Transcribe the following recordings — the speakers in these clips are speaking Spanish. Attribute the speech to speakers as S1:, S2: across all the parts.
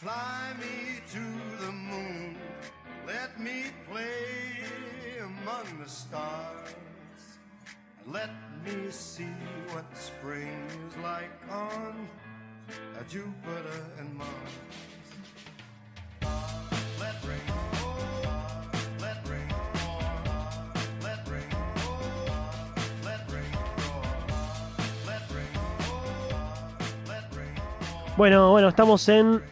S1: Fly me to the moon, let me play among the stars. Let me see what spring is like on Jupiter and Mars. Let rain pour, let rain pour, let rain pour, let rain pour, let rain pour, let rain pour.
S2: Bueno, estamos en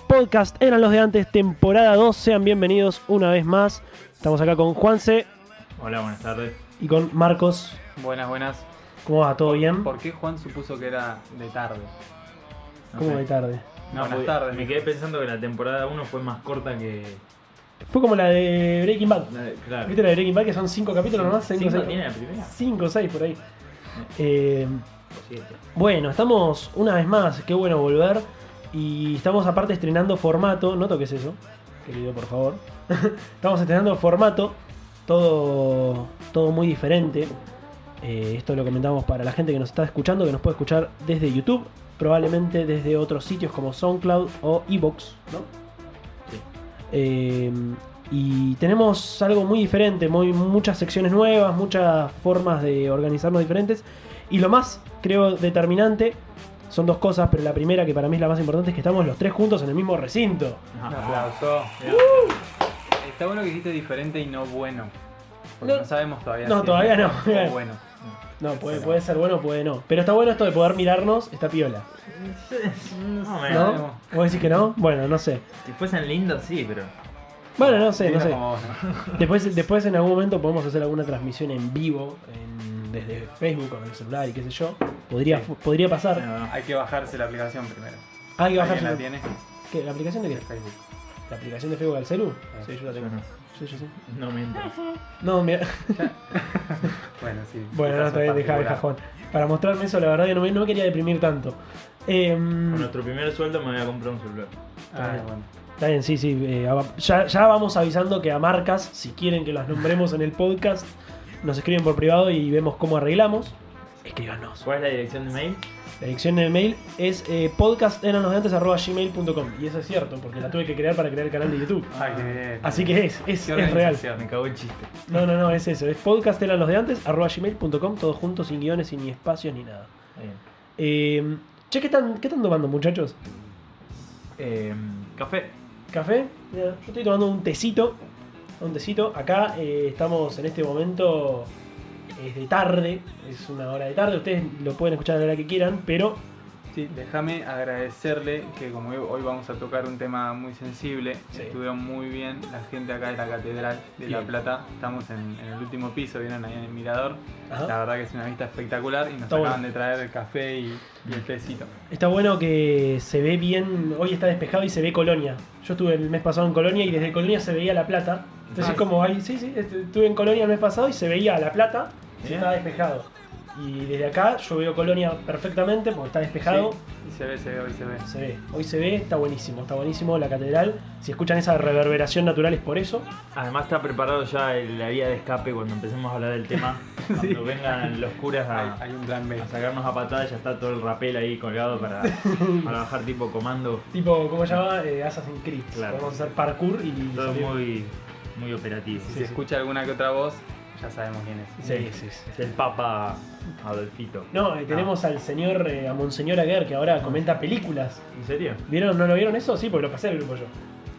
S2: Podcast Eran los de antes, temporada 2. Sean bienvenidos una vez más. Estamos acá con Juanse.
S3: Hola, buenas tardes.
S2: Y con Marcos.
S4: Buenas.
S2: ¿Cómo va? ¿Todo bien?
S4: ¿Por qué Juan supuso que era de tarde?
S3: No
S2: ¿Cómo
S3: sé.
S2: de tarde?
S3: No,
S4: Buenas
S3: porque
S4: tardes.
S3: Me quedé pensando que la temporada 1 fue más corta que...
S2: Fue como la de Breaking Bad.
S3: Claro.
S2: ¿Viste la de Breaking Bad? Que son 5 capítulos nomás.
S3: 5 tiene la primera.
S2: 5 o 6 por ahí.
S3: O 7.
S2: Bueno, estamos una vez más. Qué bueno volver. Y estamos aparte estrenando formato. No toques eso, querido, por favor. Estamos estrenando formato. Todo muy diferente. Esto lo comentamos para la gente que nos está escuchando, que nos puede escuchar desde YouTube, probablemente desde otros sitios como SoundCloud o Evox, ¿no?
S3: Sí.
S2: Y tenemos algo muy diferente, muchas secciones nuevas, muchas formas de organizarnos diferentes. Y lo más, creo, determinante son dos cosas, pero la primera, que para mí es la más importante, es que estamos los tres juntos en el mismo recinto.
S4: Un aplauso. Está bueno que dijiste diferente y no bueno. Porque
S2: No.
S4: no sabemos todavía.
S2: No,
S4: si
S2: todavía
S4: es
S2: no.
S4: mejor o bueno.
S2: No, puede ser bueno, puede no. Pero está bueno esto de poder mirarnos, está piola.
S3: No,
S2: ¿No? ¿Vos decís que no? Bueno, no sé.
S3: Si fuesen lindos, sí, pero...
S2: Bueno, no sé.
S4: Dinos como vos, ¿no?
S2: Después en algún momento podemos hacer alguna transmisión en vivo desde Facebook con el celular y qué sé yo. Podría pasar.
S3: No.
S4: Hay que bajarse la aplicación primero.
S2: Hay que
S4: ¿Alguien
S2: bajarse.
S4: la tiene?
S2: ¿Qué? ¿La aplicación de qué?
S4: Facebook.
S2: ¿La aplicación de Facebook al celu? Sí, yo la tengo.
S3: Yo no.
S2: Sí, yo sí.
S3: No me entro.
S2: No, mira.
S4: Bueno, sí.
S2: Bueno,
S4: tu
S2: no,
S4: caso
S2: está bien, deja
S4: particular.
S2: cajón. Para mostrarme eso, la verdad que no me quería deprimir tanto.
S3: Con nuestro primer sueldo me voy a comprar un celular.
S4: Ah, bueno.
S2: Está bien, sí. Ya vamos avisando que a marcas, si quieren que las nombremos en el podcast, nos escriben por privado y vemos cómo arreglamos. Escríbanos.
S3: ¿Cuál es la dirección de mail?
S2: La dirección en el mail es podcasteranlosdeantes@gmail.com. Y eso es cierto, porque la tuve que crear para crear el canal de YouTube.
S4: Ay, qué bien.
S2: Así que es
S4: Qué
S2: real.
S4: organización.
S3: Me cagó el chiste.
S2: No, es eso. Es podcasteranlosdeantes@gmail.com. Todo junto, sin guiones, sin ni espacios, ni nada.
S3: Bien.
S2: Che, ¿qué están tomando, muchachos?
S3: Café.
S2: ¿Café? Mira, yo estoy tomando un tecito. Acá estamos en este momento. Es de tarde, es una hora de tarde. Ustedes lo pueden escuchar a la hora que quieran, pero
S4: Sí, déjame agradecerle que como hoy vamos a tocar un tema muy sensible,
S2: Sí.
S4: estuvieron muy bien la gente acá de la Catedral de La
S2: Bien.
S4: Plata. Estamos en el último piso, vieron ahí en el mirador.
S2: Ajá.
S4: La verdad que es una vista espectacular y nos
S2: Está
S4: acaban
S2: bueno.
S4: de traer el café y el tecito.
S2: está bueno que se ve bien. Hoy está despejado y se ve Colonia. Yo estuve el mes pasado en Colonia y desde Colonia se veía La Plata. Entonces,
S4: Ah,
S2: como ahí, sí, estuve en Colonia el mes pasado y se veía La Plata y
S3: Bien.
S2: estaba despejado. Y desde acá yo veo Colonia perfectamente porque está despejado.
S4: Sí, y se ve, hoy se ve.
S2: Hoy se ve, está buenísimo la catedral. Si escuchan esa reverberación natural es por eso.
S3: Además está preparado ya la vía de escape cuando empecemos a hablar del tema. Cuando vengan los curas
S4: Hay un plan B.
S3: a sacarnos a patadas, ya está todo el rapel ahí colgado para bajar tipo comando.
S2: Tipo, ¿cómo se llama? Assassin's Creed.
S3: Claro.
S2: Podemos hacer parkour y
S3: Todo
S2: salir.
S3: muy operativo.
S4: Si se escucha alguna que otra voz, ya sabemos quién es.
S2: Sí.
S3: Es el Papa Adolfito.
S2: No, tenemos al señor, a Monseñor Aguer, que ahora comenta películas.
S3: ¿En serio?
S2: ¿Vieron? ¿No lo vieron eso? Sí, porque lo pasé al grupo yo.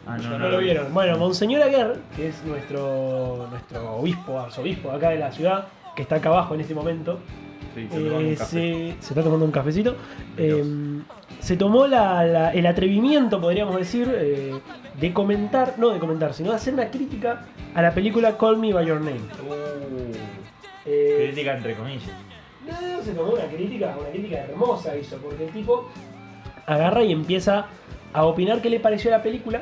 S3: Ah,
S2: No lo vieron. Bueno, Monseñor Aguer, que es nuestro obispo, arzobispo acá de la ciudad, que está acá abajo en este momento,
S3: Sí, se tomó un café.
S2: se está tomando un cafecito. Se tomó el atrevimiento, podríamos decir, de comentar, sino de hacer una crítica a la película Call Me By Your Name.
S3: Crítica entre comillas.
S2: No, se tomó una crítica hermosa hizo, porque el tipo agarra y empieza a opinar qué le pareció la película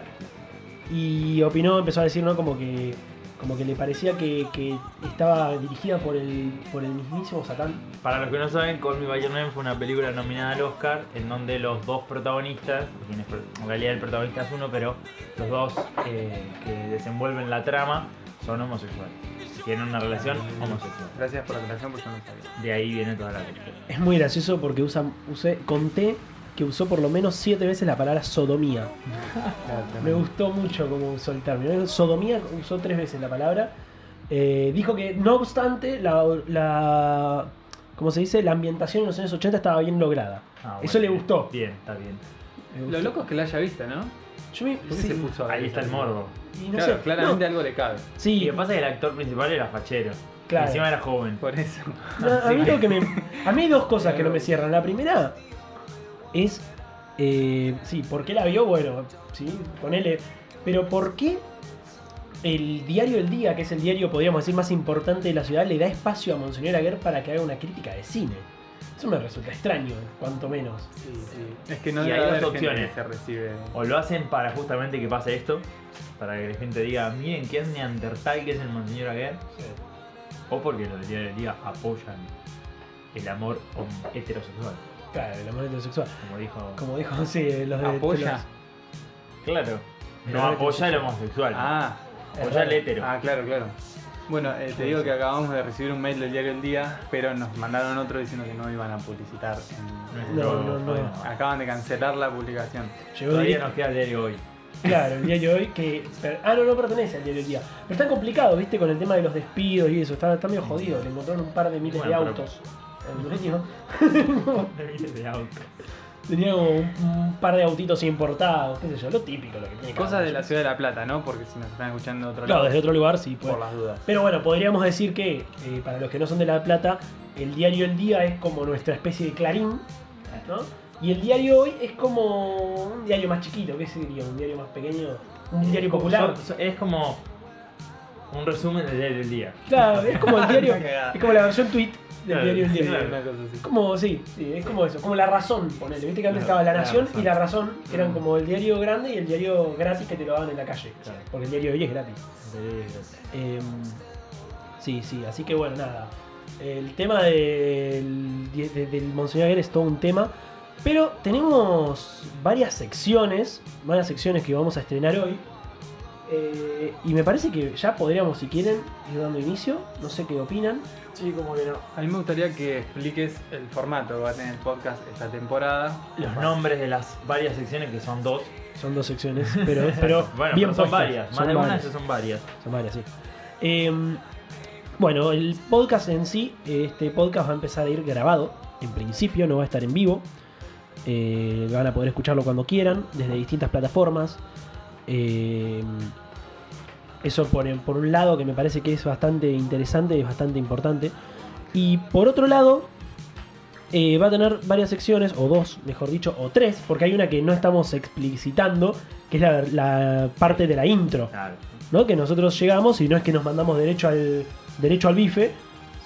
S2: y empezó a decir, ¿no? Como que le parecía que estaba dirigida por el mismísimo Satán.
S3: Para los que no saben, Call Me By Your Name fue una película nominada al Oscar en donde los dos protagonistas, en realidad el protagonista es uno, pero los dos que desenvuelven la trama son homosexuales. Tienen una relación homosexual.
S4: Gracias por la aclaración porque yo no sabía.
S3: De ahí viene toda la película.
S2: Es muy gracioso porque conté que usó por lo menos 7 veces la palabra sodomía.
S4: Claro,
S2: Me gustó mucho cómo usó el término. Sodomía usó 3 veces la palabra. Dijo que no obstante ¿cómo se dice? La ambientación en los años 80 estaba bien lograda.
S3: Ah, bueno,
S2: Eso le
S3: bien.
S2: gustó.
S3: Bien, está bien.
S2: Me
S4: Lo
S2: gustó.
S4: loco es que la haya visto, ¿no?
S2: Yo me,
S4: ¿Por qué
S2: sí,
S4: se puso
S3: Ahí está el morbo.
S2: y no
S4: Claro,
S2: sé,
S4: claramente
S2: no,
S4: algo le cabe.
S3: Y
S2: sí,
S3: lo que pasa es que el actor principal era fachero.
S2: Claro.
S3: Y encima era joven.
S4: Por eso.
S2: no, a mí lo que a mí hay dos cosas que no me cierran. La primera es sí, ¿por qué la vio? Bueno, sí, ponele. Pero ¿por qué el diario El Día, que es el diario, podríamos decir, más importante de la ciudad, le da espacio a Monseñor Aguer para que haga una crítica de cine? Eso me resulta extraño, cuanto menos.
S4: Sí, sí. Es que no
S3: Y
S4: debe
S3: hay dos
S4: haber gente
S3: opciones.
S4: que se recibe.
S3: O lo hacen para justamente que pase esto, para que la gente diga, miren qué neandertal que es el Monseñor Aguer. O porque los del diario del día apoyan el amor heterosexual,
S2: Claro, el amor heterosexual.
S3: como dijo.
S2: Como dijo, los de...
S4: ¿Apoya?
S3: Claro.
S2: El
S3: No
S2: amor
S3: apoya el
S2: heterosexual.
S3: homosexual.
S4: Ah,
S3: Apoya el hetero.
S4: ah, claro, claro. Bueno, te digo que acabamos de recibir un mail del diario El Día, pero nos mandaron otro diciendo que no iban a publicitar.
S2: No.
S4: Acaban de cancelar la publicación.
S2: Llegó
S3: Todavía
S2: directo.
S3: nos queda el diario hoy.
S2: Claro, el diario hoy que... no pertenece al diario El Día. Pero está complicado, viste, con el tema de los despidos y eso. Está medio jodido. Le encontraron un par de miles
S3: Bueno,
S2: de
S3: pero-
S2: autos. El dueño
S3: De auto.
S2: tenía como un par de autitos importados, qué sé yo, lo típico, lo que tiene cada
S4: Cosas de
S2: uno.
S4: la ciudad de La Plata, ¿no? Porque si nos están escuchando de otro
S2: Claro,
S4: lado,
S2: desde otro lugar sí, pues.
S4: por las dudas.
S2: Pero bueno, podríamos decir que, para los que no son de La Plata, el diario El Día es como nuestra especie de Clarín, ¿no? Y el diario Hoy es como un diario más chiquito, ¿qué sería? Un diario más pequeño, un diario popular.
S3: Es como un resumen del diario del día.
S2: Claro, es como el diario,
S4: Está cagada.
S2: es como la versión tweet del
S3: Claro,
S2: diario El Día.
S3: claro.
S4: Una cosa así.
S2: Como, sí, es como eso, como La Razón, ponele. Viste que antes
S3: Claro,
S2: estaba La
S3: La
S2: Nación
S3: Razón.
S2: y La Razón, que eran como el diario grande y el diario gratis que te lo daban en la calle.
S3: Claro.
S2: Porque el diario de hoy es gratis. Sí, así que bueno, nada. El tema del Monseñor Aguer es todo un tema. Pero tenemos varias secciones que vamos a estrenar hoy. Y me parece que ya podríamos, si quieren, ir dando inicio. No sé qué opinan.
S3: Sí, como que no.
S4: A mí me gustaría que expliques el formato que va a tener el podcast esta temporada.
S3: Los nombres de las varias secciones, que son dos.
S2: Son dos secciones, pero
S3: Bueno,
S2: bien
S3: pero son
S2: puestas.
S3: varias. Más
S2: Son
S3: de una,
S2: varias.
S3: esas son varias.
S2: Son varias, sí. Bueno, el podcast en sí, este podcast va a empezar a ir grabado. En principio, no va a estar en vivo. Van a poder escucharlo cuando quieran, desde distintas plataformas. Eso por un lado, que me parece que es bastante interesante, es bastante importante. Y por otro lado, va a tener varias secciones, o dos, mejor dicho, o tres, porque hay una que no estamos explicitando, que es la parte de la intro,
S3: Claro.
S2: ¿no? Que nosotros llegamos y no es que nos mandamos derecho al bife,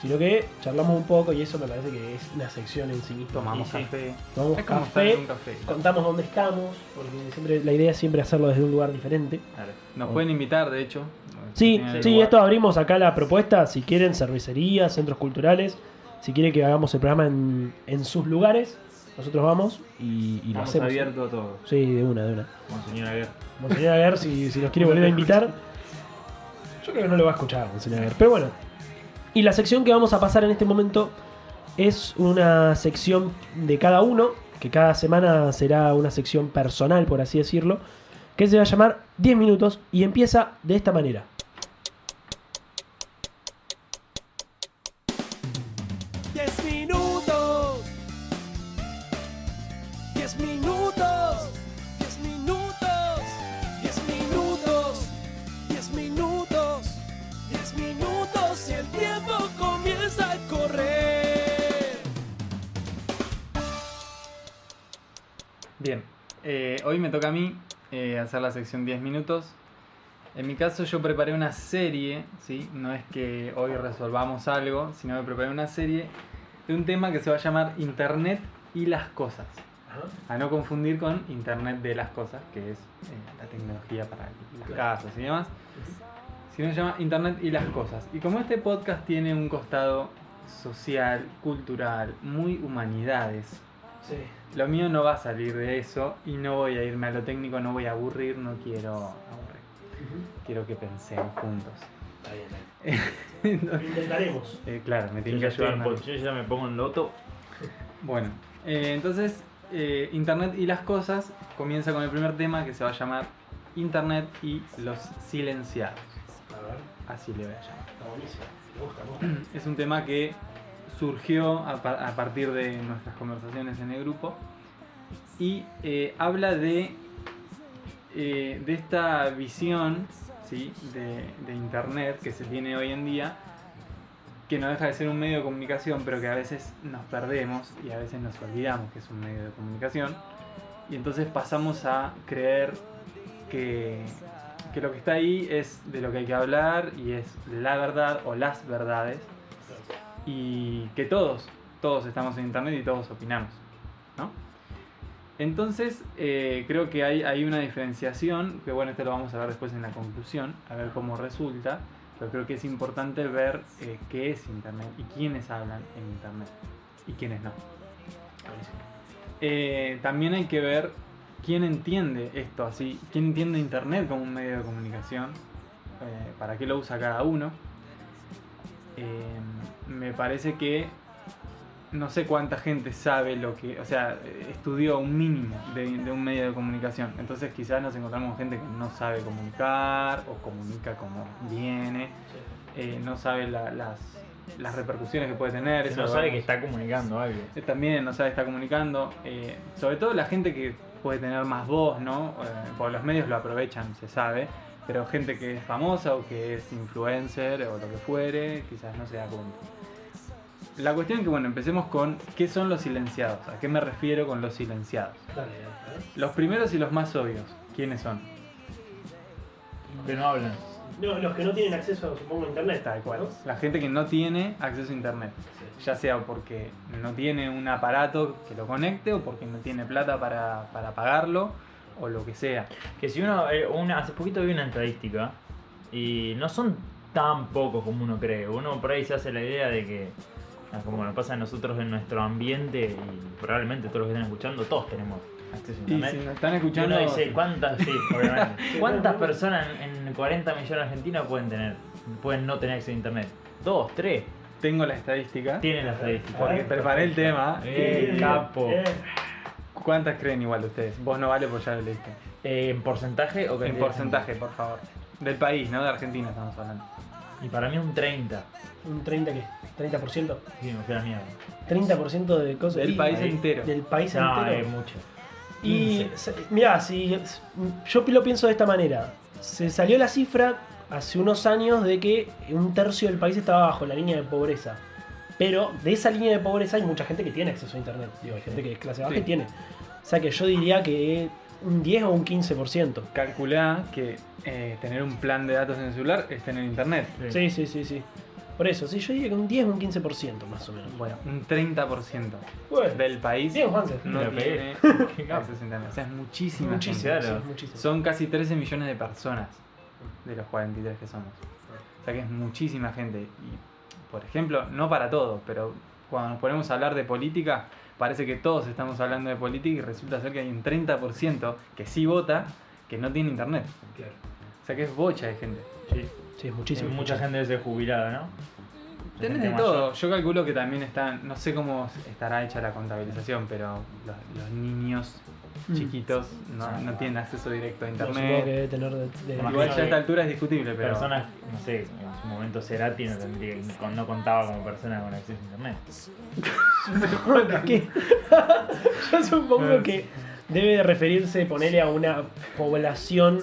S2: sino que charlamos un poco y eso me parece que es una sección en sí misma.
S4: Tomamos
S3: Y sí.
S4: café.
S2: Tomamos
S4: Es como estar
S2: café,
S4: en un café.
S2: contamos dónde estamos, porque la idea es siempre hacerlo desde un lugar diferente.
S3: Claro.
S4: Nos pueden invitar, de hecho.
S2: Sí,
S4: Tienen el
S2: sí,
S4: lugar.
S2: esto abrimos acá la propuesta, si quieren, cervecerías, centros culturales, si quieren que hagamos el programa en sus lugares, nosotros vamos y lo
S3: Estamos
S2: hacemos.
S3: abiertos a todo.
S2: Sí, de una.
S3: Monseñor Aguer.
S2: Monseñor Aguer, si nos quiere volver a invitar, yo creo que no lo va a escuchar, Monseñor Aguer, pero bueno. Y la sección que vamos a pasar en este momento es una sección de cada uno, que cada semana será una sección personal, por así decirlo, que se va a llamar 10 minutos y empieza de esta manera.
S5: 10 minutos. 10 minutos. 10 minutos. 10 minutos. 10 minutos. 10 minutos y el tiempo comienza a correr.
S4: Bien, hoy me toca a mí hacer la sección 10 minutos. En mi caso yo preparé una serie, ¿sí? No es que hoy resolvamos algo, sino que preparé una serie de un tema que se va a llamar Internet y las cosas. A no confundir con Internet de las cosas, que es la tecnología para las casas y demás. Sino se llama Internet y las cosas. Y como este podcast tiene un costado social, cultural, muy humanidades,
S2: Sí.
S4: lo mío no va a salir de eso y no voy a irme a lo técnico, no voy a aburrir, no quiero aburrir. Quiero que pensemos juntos.
S2: Está bien. Lo intentaremos.
S4: Claro, me
S3: Yo
S4: tienen que
S3: ya, estoy
S4: ayudar.
S3: yo ya me pongo en loto.
S4: Bueno, entonces Internet y las cosas comienza con el primer tema que se va a llamar Internet y los silenciados.
S2: A ver,
S4: Así le voy a llamar.
S2: está buenísimo. Me gusta.
S4: Es un tema que surgió a partir de nuestras conversaciones en el grupo y habla de esta visión, ¿sí? de Internet que se tiene hoy en día, que no deja de ser un medio de comunicación, pero que a veces nos perdemos y a veces nos olvidamos que es un medio de comunicación, y entonces pasamos a creer que lo que está ahí es de lo que hay que hablar y es la verdad o las verdades, y que todos estamos en Internet y todos opinamos, ¿no? Entonces creo que hay una diferenciación, que bueno, esto lo vamos a ver después en la conclusión, a ver cómo resulta, pero creo que es importante ver qué es Internet y quiénes hablan en Internet y quiénes no. También hay que ver quién entiende esto así, quién entiende Internet como un medio de comunicación, para qué lo usa cada uno. Me parece que no sé cuánta gente sabe lo que, o sea, estudió un mínimo de un medio de comunicación. Entonces quizás nos encontramos con gente que no sabe comunicar o comunica como viene, no sabe las repercusiones que puede tener.
S3: Que
S4: eso
S3: no
S4: lo
S3: sabe
S4: vemos.
S3: que está comunicando algo.
S4: También no sabe, está comunicando. Sobre todo la gente que puede tener más voz, ¿no? Porque los medios lo aprovechan, se sabe. Pero gente que es famosa o que es influencer o lo que fuere, quizás no se da cuenta. La cuestión es que, bueno, empecemos con qué son los silenciados. ¿A qué me refiero con los silenciados?
S2: Dale,
S4: Los primeros y los más obvios, ¿quiénes son?
S3: Que no hablan.
S2: no, los que no tienen acceso, supongo, a internet.
S4: Tal cual.
S2: ¿no?
S4: La gente que no tiene acceso a internet. Ya sea porque no tiene un aparato que lo conecte o porque no tiene plata para pagarlo o lo que sea.
S3: Que si uno, hace poquito vi una estadística y no son tan pocos como uno cree. Uno por ahí se hace la idea de que, como nos pasa a nosotros en nuestro ambiente, y probablemente todos los que están escuchando, todos tenemos acceso a
S4: Y
S3: internet.
S4: si nos están
S3: Y
S4: escuchando,
S3: uno dice, ¿cuántas? Sí, obviamente. ¿Cuántas personas en 40 millones de Argentina pueden no tener acceso a internet? ¿2, 3?
S4: tengo la estadística.
S3: Tienen la estadística.
S4: Porque preparé el tema.
S3: Capo.
S4: ¿Cuántas creen igual ustedes? Vos no vale porque ya lo leíste.
S3: ¿En porcentaje o
S4: En porcentaje, por favor. Del país, no de Argentina estamos hablando.
S3: Y para mí es un 30.
S2: ¿Un 30 qué? ¿30%?
S3: Sí, me fui a la mierda.
S2: 30% de cosas.
S4: Del
S2: Y-
S4: país
S3: ahí-
S4: entero.
S2: Del país
S3: No,
S2: entero.
S3: es mucho.
S2: Y
S3: 15.
S2: mirá, si yo lo pienso de esta manera. Se salió la cifra hace unos años de que un tercio del país estaba bajo la línea de pobreza. Pero de esa línea de pobreza hay mucha gente que tiene acceso a internet. Digo, hay gente que es clase baja
S4: Sí.
S2: y tiene. O sea que yo diría que un 10 o un 15%.
S4: Calculá que tener un plan de datos en el celular es tener internet.
S2: Sí. Por eso, sí, yo diría que un 10 o un 15% más o menos.
S4: Bueno, un 30%
S2: Bueno,
S4: del país
S2: bien, Juanse.
S4: no
S3: La
S4: tiene
S3: pegué. Qué capo.
S4: acceso a internet. O sea, es muchísima
S2: Muchísimo,
S4: gente.
S3: Claro.
S2: sí, muchísimo.
S4: Son casi 13 millones de personas de los 43 que somos. O sea que es muchísima gente. Y, por ejemplo, no para todo, pero cuando nos ponemos a hablar de política, parece que todos estamos hablando de política y resulta ser que hay un 30% que sí vota que no tiene internet.
S2: Claro.
S4: O sea que es bocha de gente.
S3: Sí.
S2: Sí, es muchísimo.
S3: Mucha gente debe ser jubilada, ¿no?
S4: Tenés
S3: Gente
S4: de
S3: mayor.
S4: todo. Yo calculo que también están, no sé cómo estará hecha la contabilización, pero los niños chiquitos no tienen acceso directo a
S2: No, supongo que
S4: internet.
S2: debe tener
S3: Imagino
S4: Igual ya a
S3: que
S4: esta altura es discutible, pero
S3: Personas, no sé, en su momento Cerati no, no contaba como persona con acceso a internet.
S2: ¿Qué? Yo supongo que debe de referirse, ponerle a una población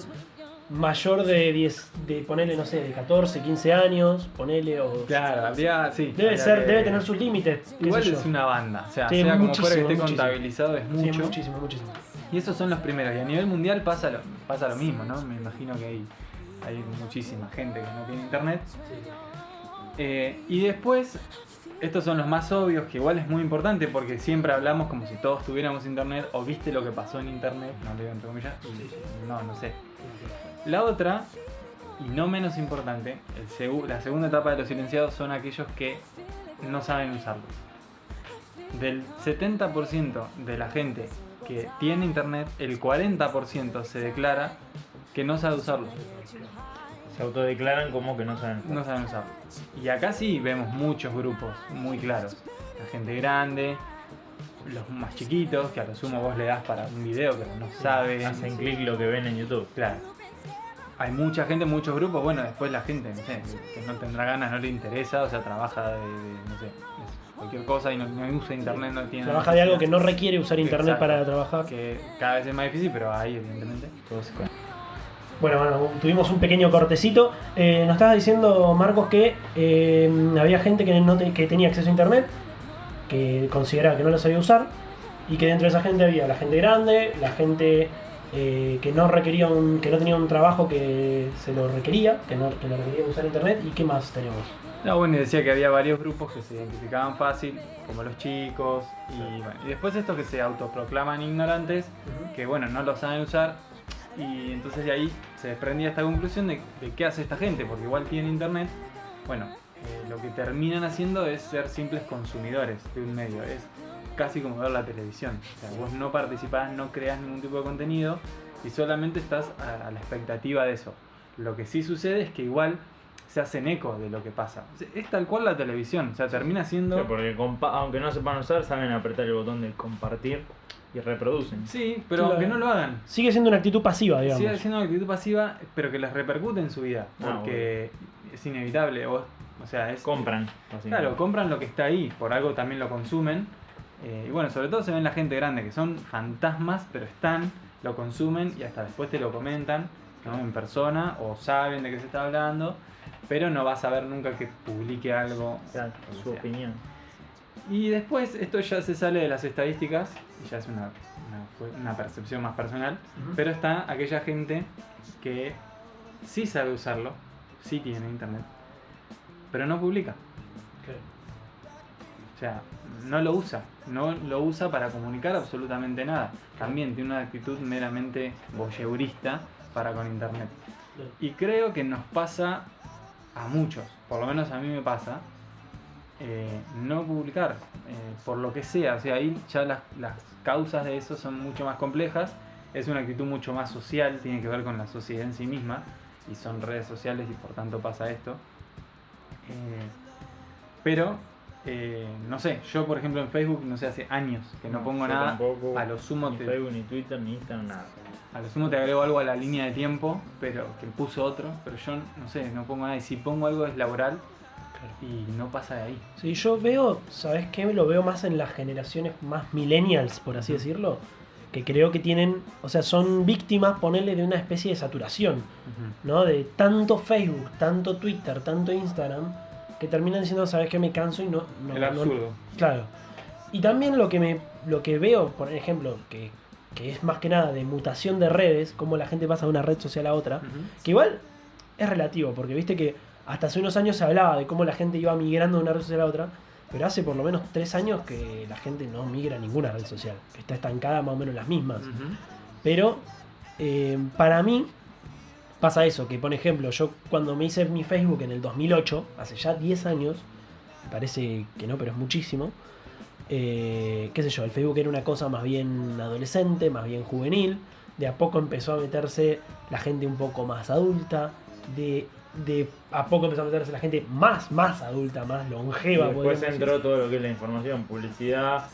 S2: mayor de 10, de ponerle, no sé, de 14, 15 años, ponerle o...
S4: claro, habría, sí.
S2: Debe
S4: habría
S2: ser,
S4: que-
S2: debe tener sus límites. qué
S4: Igual
S2: sé yo.
S4: es una banda, o sea,
S2: Sí,
S4: sea como
S2: muchísimo,
S4: fuera que esté
S2: muchísimo.
S4: contabilizado es
S2: Sí,
S4: mucho.
S2: muchísimo.
S4: Y esos son los primeros. Y a nivel mundial pasa lo mismo, ¿no? Me imagino que hay muchísima gente que no tiene internet. Y después, estos son los más obvios, que igual es muy importante porque siempre hablamos como si todos tuviéramos internet o viste lo que pasó en internet, no lo digo entre comillas, y no sé. La otra, y no menos importante, la segunda etapa de los silenciados son aquellos que no saben usarlo. Del 70% de la gente que tiene internet, el 40% se declara que no sabe usarlo.
S3: Se autodeclaran como que no saben.
S4: No saben usarlo. Y acá sí vemos muchos grupos muy claros. La gente grande, los más chiquitos, que a lo sumo vos le das para un video, pero no saben.
S3: Hacen clic lo que ven en YouTube.
S4: Claro. Hay mucha gente, muchos grupos, bueno, después la gente, no sé, que no tendrá ganas, no le interesa, o sea, trabaja de no sé, cualquier cosa y no usa internet, no tiene
S2: Trabaja de algo que no requiere usar internet
S4: Exacto.
S2: para trabajar.
S4: Que cada vez es más difícil, pero ahí evidentemente todo se puede.
S2: Bueno, tuvimos un pequeño cortecito. Nos estabas diciendo, Marcos, que había gente que tenía acceso a internet, que consideraba que no lo sabía usar, y que dentro de esa gente había la gente grande, la gente que no tenía un trabajo que se lo requería, que no requería usar internet, y qué más tenemos.
S4: No, bueno, y decía que había varios grupos que se identificaban fácil, como los chicos, y después estos que se autoproclaman ignorantes, que bueno, no lo saben usar, y entonces de ahí se desprendía esta conclusión de qué hace esta gente, porque igual tienen internet, bueno, lo que terminan haciendo es ser simples consumidores de un medio, es casi como ver la televisión, o sea, vos no participás, no creás ningún tipo de contenido, y solamente estás a la expectativa de eso. Lo que sí sucede es que igual se hacen eco de lo que pasa. O sea, es tal cual la televisión, o sea, termina siendo...
S3: Sí, porque aunque no sepan usar, saben apretar el botón de compartir y reproducen.
S4: Sí, pero
S2: Claro.
S4: aunque no lo hagan.
S2: Sigue siendo una actitud pasiva, digamos.
S4: Sigue siendo una actitud pasiva, pero que les repercute en su vida,
S3: Ah,
S4: porque es inevitable. O sea, es...
S3: Compran.
S4: Claro, compran lo que está ahí, por algo también lo consumen. Y bueno, sobre todo se ven la gente grande, que son fantasmas, pero están, lo consumen y hasta después te lo comentan, ¿no? En persona, o saben de qué se está hablando, pero no vas a ver nunca que publique algo.
S3: Claro,
S4: lo que
S3: su
S4: sea.
S3: opinión.
S4: Y después esto ya se sale de las estadísticas, y ya es una percepción más personal,
S2: Ujú.
S4: pero está aquella gente que sí sabe usarlo, sí tiene internet, pero no publica. O sea, no lo usa para comunicar absolutamente nada. También tiene una actitud meramente voyeurista para con internet. Y creo que nos pasa a muchos, por lo menos a mí me pasa, no publicar, por lo que sea. O sea, ahí ya las causas de eso son mucho más complejas. Es una actitud mucho más social, tiene que ver con la sociedad en sí misma, y son redes sociales y por tanto pasa esto. Pero no sé, yo por ejemplo en Facebook, no sé, hace años que no pongo
S3: Yo
S4: nada.
S3: tampoco,
S4: A lo sumo
S3: ni
S4: te,
S3: Facebook, ni Twitter, ni Instagram, nada.
S4: a lo sumo te agrego algo a la línea de tiempo, pero que puso otro, pero yo no sé, no pongo nada. Y si pongo algo es laboral y no pasa de ahí.
S2: Sí, yo veo, ¿sabes qué? Lo veo más en las generaciones más millennials, por así decirlo, que creo que tienen, o sea, son víctimas, ponerle, de una especie de saturación, ¿no? De tanto Facebook, tanto Twitter, tanto Instagram, que terminan diciendo, ¿sabes qué? Me canso y no...
S4: El absurdo.
S2: Claro. Y también lo que veo, por ejemplo, que es más que nada de mutación de redes, cómo la gente pasa de una red social a otra, que igual es relativo, porque viste que hasta hace unos años se hablaba de cómo la gente iba migrando de una red social a otra, pero hace por lo menos 3 años que la gente no migra a ninguna red social, que está estancada más o menos en las mismas. Pero para mí pasa eso, que por ejemplo, yo cuando me hice mi Facebook en el 2008, hace ya 10 años, me parece que no, pero es muchísimo, qué sé yo, el Facebook era una cosa más bien adolescente, más bien juvenil, de a poco empezó a meterse la gente un poco más adulta, de a poco empezó a meterse la gente más adulta, más
S3: Y
S2: longeva.
S3: después
S2: podríamos
S3: entró
S2: decir.
S3: todo lo que es la información, publicidad,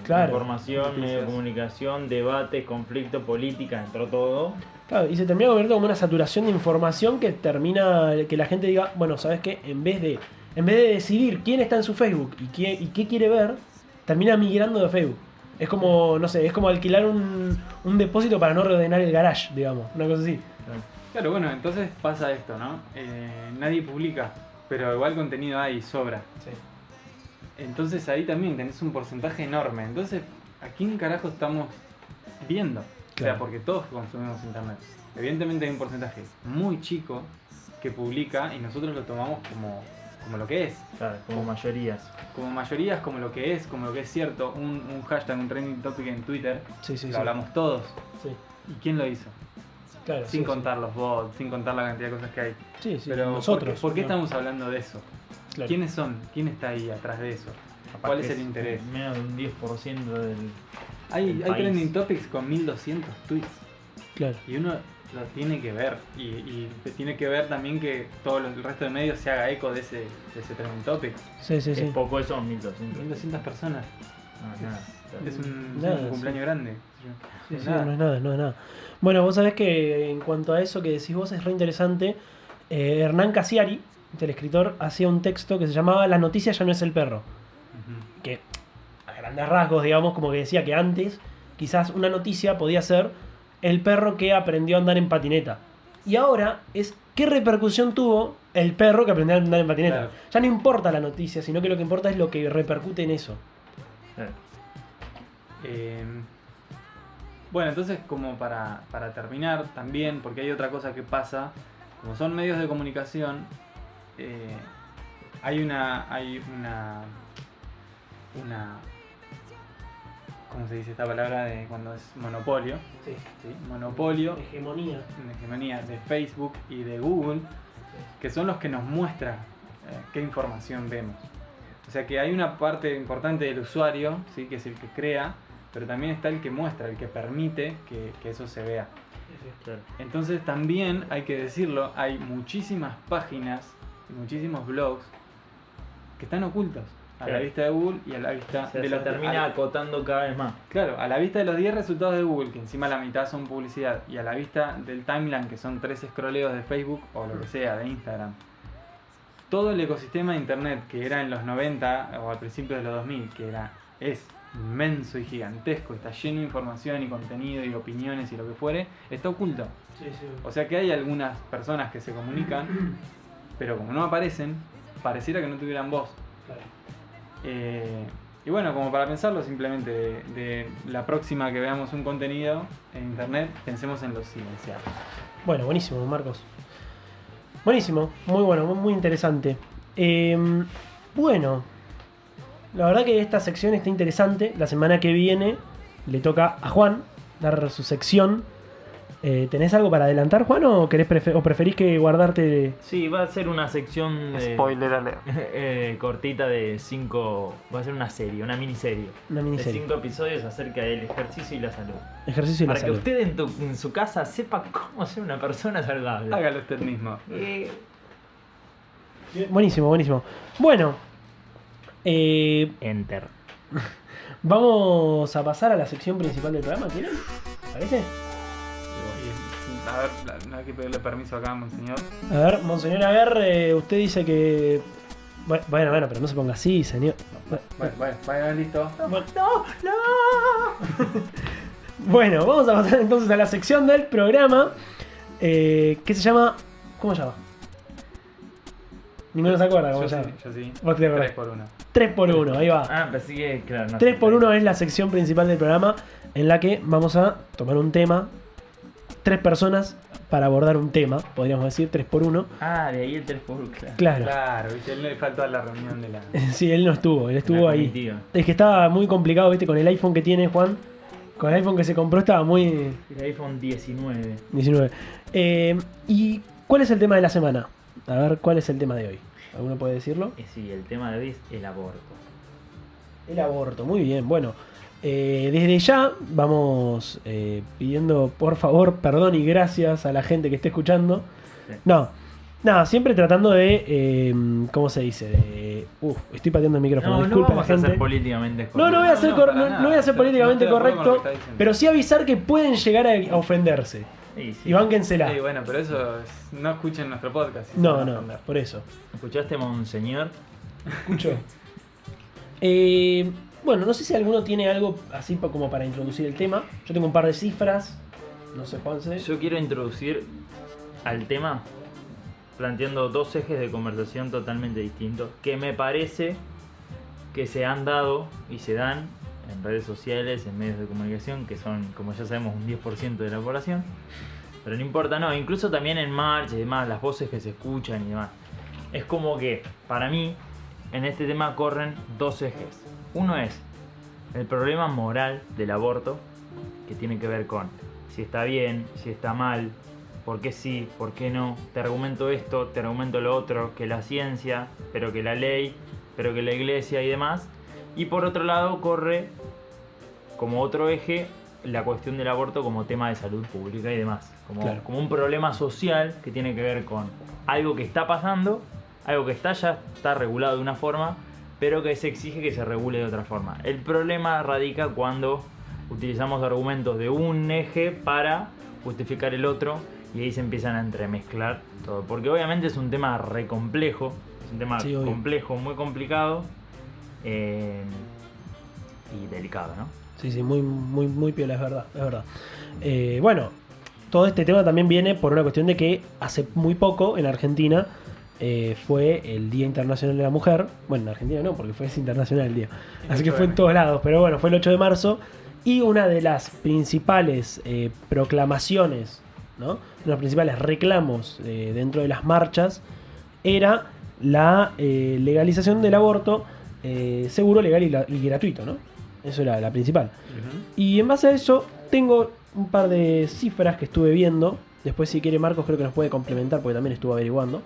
S2: Claro,
S3: información, medio de
S4: noticias.
S3: comunicación, debate, conflicto, política, entró todo.
S2: Claro, y se termina convirtiendo como una saturación de información que termina que la gente diga, bueno, ¿sabes qué? En vez de decidir quién está en su Facebook y qué quiere ver, termina migrando de Facebook. Es como, no sé, es como alquilar un depósito para no reordenar el garage, digamos, una cosa así.
S4: Claro, bueno, entonces pasa esto, ¿no? Nadie publica, pero igual contenido hay, sobra. Entonces ahí también tenés un porcentaje enorme. Entonces, ¿a quién carajo estamos viendo? O sea,
S2: Claro.
S4: porque todos consumimos internet. Evidentemente hay un porcentaje muy chico que publica y nosotros lo tomamos como lo que es.
S3: Claro, como mayorías.
S4: Como mayorías, como lo que es cierto. Un hashtag, un trending topic en Twitter,
S2: Sí, sí,
S4: lo
S2: sí.
S4: hablamos todos.
S2: Sí,
S4: ¿Y quién lo hizo?
S2: claro.
S4: Sin
S2: sí,
S4: contar los bots, sin contar la cantidad de cosas que hay.
S2: Sí, sí,
S4: Pero
S2: nosotros.
S4: ¿por qué
S2: ¿no?
S4: estamos hablando de eso?
S2: Claro.
S4: ¿Quiénes son? ¿Quién está ahí atrás de eso?
S3: Capaz
S4: ¿Cuál
S3: que
S4: es el interés?
S3: Menos de un 10% del...
S4: Hay
S3: país.
S4: trending topics con 1200 tweets
S2: Claro.
S4: y uno lo tiene que ver y tiene que ver también que todo el resto de medios se haga eco de ese trending topic.
S2: Sí, sí,
S3: Es
S2: sí.
S3: poco eso, 1200.
S4: 1200 personas.
S3: No, nada.
S4: Es un
S2: Nada,
S4: cumpleaños grande.
S2: Sí, sí,
S4: Nada.
S2: no es nada, no es nada. Bueno, vos sabés que en cuanto a eso que decís vos es re interesante. Hernán Casiari, el escritor, hacía un texto que se llamaba La noticia ya no es el perro.
S4: Ujú.
S2: Que a grandes rasgos, digamos, como que decía que antes quizás una noticia podía ser el perro que aprendió a andar en patineta. Y ahora es qué repercusión tuvo el perro que aprendió a andar en patineta.
S4: Claro.
S2: Ya no importa la noticia, sino que lo que importa es lo que repercute en eso.
S4: Eh, bueno, entonces como para terminar también, porque hay otra cosa que pasa, como son medios de comunicación, hay una ¿cómo se dice esta palabra de cuando es monopolio?
S2: Sí.
S4: ¿Sí? Monopolio,
S2: Hegemonía.
S4: una hegemonía de Facebook y de Google, que son los que nos muestran qué información vemos. O sea que hay una parte importante del usuario, ¿sí? Que es el que crea, pero también está el que muestra, el que permite que eso se vea.
S3: Claro.
S4: Entonces también hay que decirlo, hay muchísimas páginas y muchísimos blogs que están ocultos a la
S3: Claro.
S4: vista de Google y a la vista
S3: O sea,
S4: de
S3: se
S4: los
S3: termina
S4: a-
S3: acotando cada vez más.
S4: Claro, a la vista de los 10 resultados de Google, que encima la mitad son publicidad, y a la vista del timeline, que son 3 scrolleos de Facebook o lo que sea, de Instagram. Todo el ecosistema de Internet que era en los 90 o al principio de los 2000, es inmenso y gigantesco, está lleno de información y contenido y opiniones y lo que fuere, está oculto.
S2: Sí, sí.
S4: O sea que hay algunas personas que se comunican, pero como no aparecen, pareciera que no tuvieran voz.
S2: Claro.
S4: Y bueno, como para pensarlo simplemente de la próxima que veamos un contenido en internet, pensemos en los silenciados.
S2: Bueno, buenísimo, Marcos. Buenísimo, muy bueno, muy interesante. Bueno, la verdad que esta sección está interesante. La semana que viene le toca a Juan dar su sección. ¿Tenés algo para adelantar, Juan, o preferís que guardarte?
S3: Sí, va a ser una sección de,
S4: Spoiler alert.
S3: cortita de 5. Va a ser una serie, una miniserie.
S2: Una
S3: De
S2: miniserie?
S3: 5 episodios acerca del ejercicio y la salud.
S2: Ejercicio y la
S3: Para que
S2: salud.
S3: usted en su casa sepa cómo ser una persona saludable.
S4: Hágalo usted mismo.
S2: Buenísimo, buenísimo. Bueno,
S3: Enter.
S2: vamos a pasar a la sección principal del programa, ¿quieren? ¿Parece?
S4: A ver, hay que pedirle permiso acá, monseñor.
S2: A ver, Monseñor Aguer, usted dice que... Bueno, pero no se ponga así, señor.
S4: Bueno, listo.
S2: Bueno. Bueno, vamos a pasar entonces a la sección del programa que se llama... ¿Cómo se llama? Ninguno se acuerda cómo
S4: Yo
S2: se
S4: sí,
S2: llama.
S4: yo sí.
S2: Vos te acordás.
S4: 3 por 1.
S2: 3x1, ahí va.
S3: Ah, pensé que, claro, no
S2: 3x1 es la sección principal del programa en la que vamos a tomar un tema, 3 personas para abordar un tema, podríamos decir 3x1.
S3: Ah, de ahí el 3x1, claro.
S2: Claro.
S4: Claro, viste, él le faltó a la reunión de la.
S2: Sí, él no estuvo, él estuvo
S3: La
S2: ahí.
S3: comitiva.
S2: Es que estaba muy complicado, viste, con el iPhone que tiene Juan. Con el iPhone que se compró estaba muy...
S3: El iPhone 19.
S2: 19. ¿Y cuál es el tema de la semana? A ver, ¿cuál es el tema de hoy? ¿Alguno puede decirlo?
S3: Sí, el tema de hoy es el aborto.
S2: El aborto, muy bien. Bueno, desde ya vamos pidiendo por favor perdón y gracias a la gente que esté escuchando.
S3: Sí.
S2: No, siempre tratando de, ¿cómo se dice? Estoy pateando el micrófono,
S3: No, no
S2: disculpa
S3: vamos
S2: la
S3: a
S2: gente.
S3: ser políticamente
S2: No,
S3: correctos.
S2: no voy a ser,
S4: para nada.
S2: no voy a ser políticamente
S4: No estoy de acuerdo con lo
S2: correcto,
S4: que está diciendo.
S2: pero sí avisar que pueden llegar a ofenderse.
S3: Sí, sí.
S2: Y bánquensela.
S4: Sí, bueno, pero eso no escuchen nuestro podcast. si se
S2: No,
S4: van a
S2: no,
S4: ofender.
S2: por eso.
S3: ¿Escuchaste, monseñor?
S2: Escucho. Bueno, no sé si alguno tiene algo así como para introducir el tema. Yo tengo un par de cifras. No sé, Juanse.
S3: Yo quiero introducir al tema planteando dos ejes de conversación totalmente distintos que me parece que se han dado y se dan en redes sociales, en medios de comunicación, que son, como ya sabemos, un 10% de la población. Pero no importa, no, incluso también en marcha y demás, las voces que se escuchan y demás. Es como que, para mí, en este tema corren dos ejes. Uno es el problema moral del aborto, que tiene que ver con si está bien, si está mal, por qué sí, por qué no, te argumento esto, te argumento lo otro, que la ciencia, pero que la ley, pero que la iglesia y demás. Y por otro lado corre como otro eje la cuestión del aborto como tema de salud pública y demás. Como,
S2: Claro.
S3: como un problema social que tiene que ver con algo que está pasando, algo que ya está regulado de una forma, pero que se exige que se regule de otra forma. El problema radica cuando utilizamos argumentos de un eje para justificar el otro y ahí se empiezan a entremezclar todo. Porque obviamente es un tema re complejo, es un tema
S2: Sí, obvio.
S3: complejo, muy complicado y delicado, ¿no?
S2: Sí, sí, muy piola, es verdad, es verdad. Bueno, todo este tema también viene por una cuestión de que hace muy poco en Argentina fue el Día Internacional de la Mujer. Bueno, en Argentina no, porque es internacional el día. Así que fue en todos lados, pero bueno, fue el 8 de marzo. Y una de las principales proclamaciones, ¿no? Uno de los principales reclamos dentro de las marchas era la legalización del aborto seguro, legal y gratuito, ¿no? Eso era la principal. Y en base a eso, tengo un par de cifras que estuve viendo. Después, si quiere, Marcos creo que nos puede complementar porque también estuvo averiguando.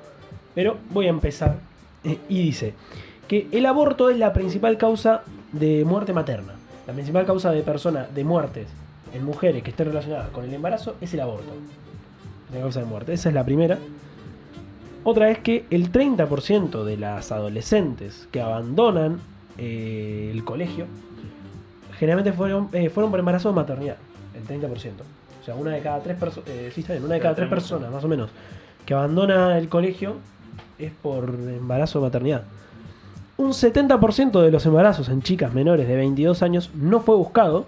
S2: Pero voy a empezar. Y dice que el aborto es la principal causa de muerte materna. La principal causa de muertes en mujeres que estén relacionadas con el embarazo es el aborto. Es la causa de muerte. Esa es la primera. Otra es que el 30% de las adolescentes que abandonan el colegio generalmente fueron por embarazo o maternidad. El 30%. O sea, una de cada tres personas, sí, está bien, una de cada tres personas, más o menos, que abandona el colegio es por embarazo o maternidad. Un 70% de los embarazos en chicas menores de 22 años no fue buscado.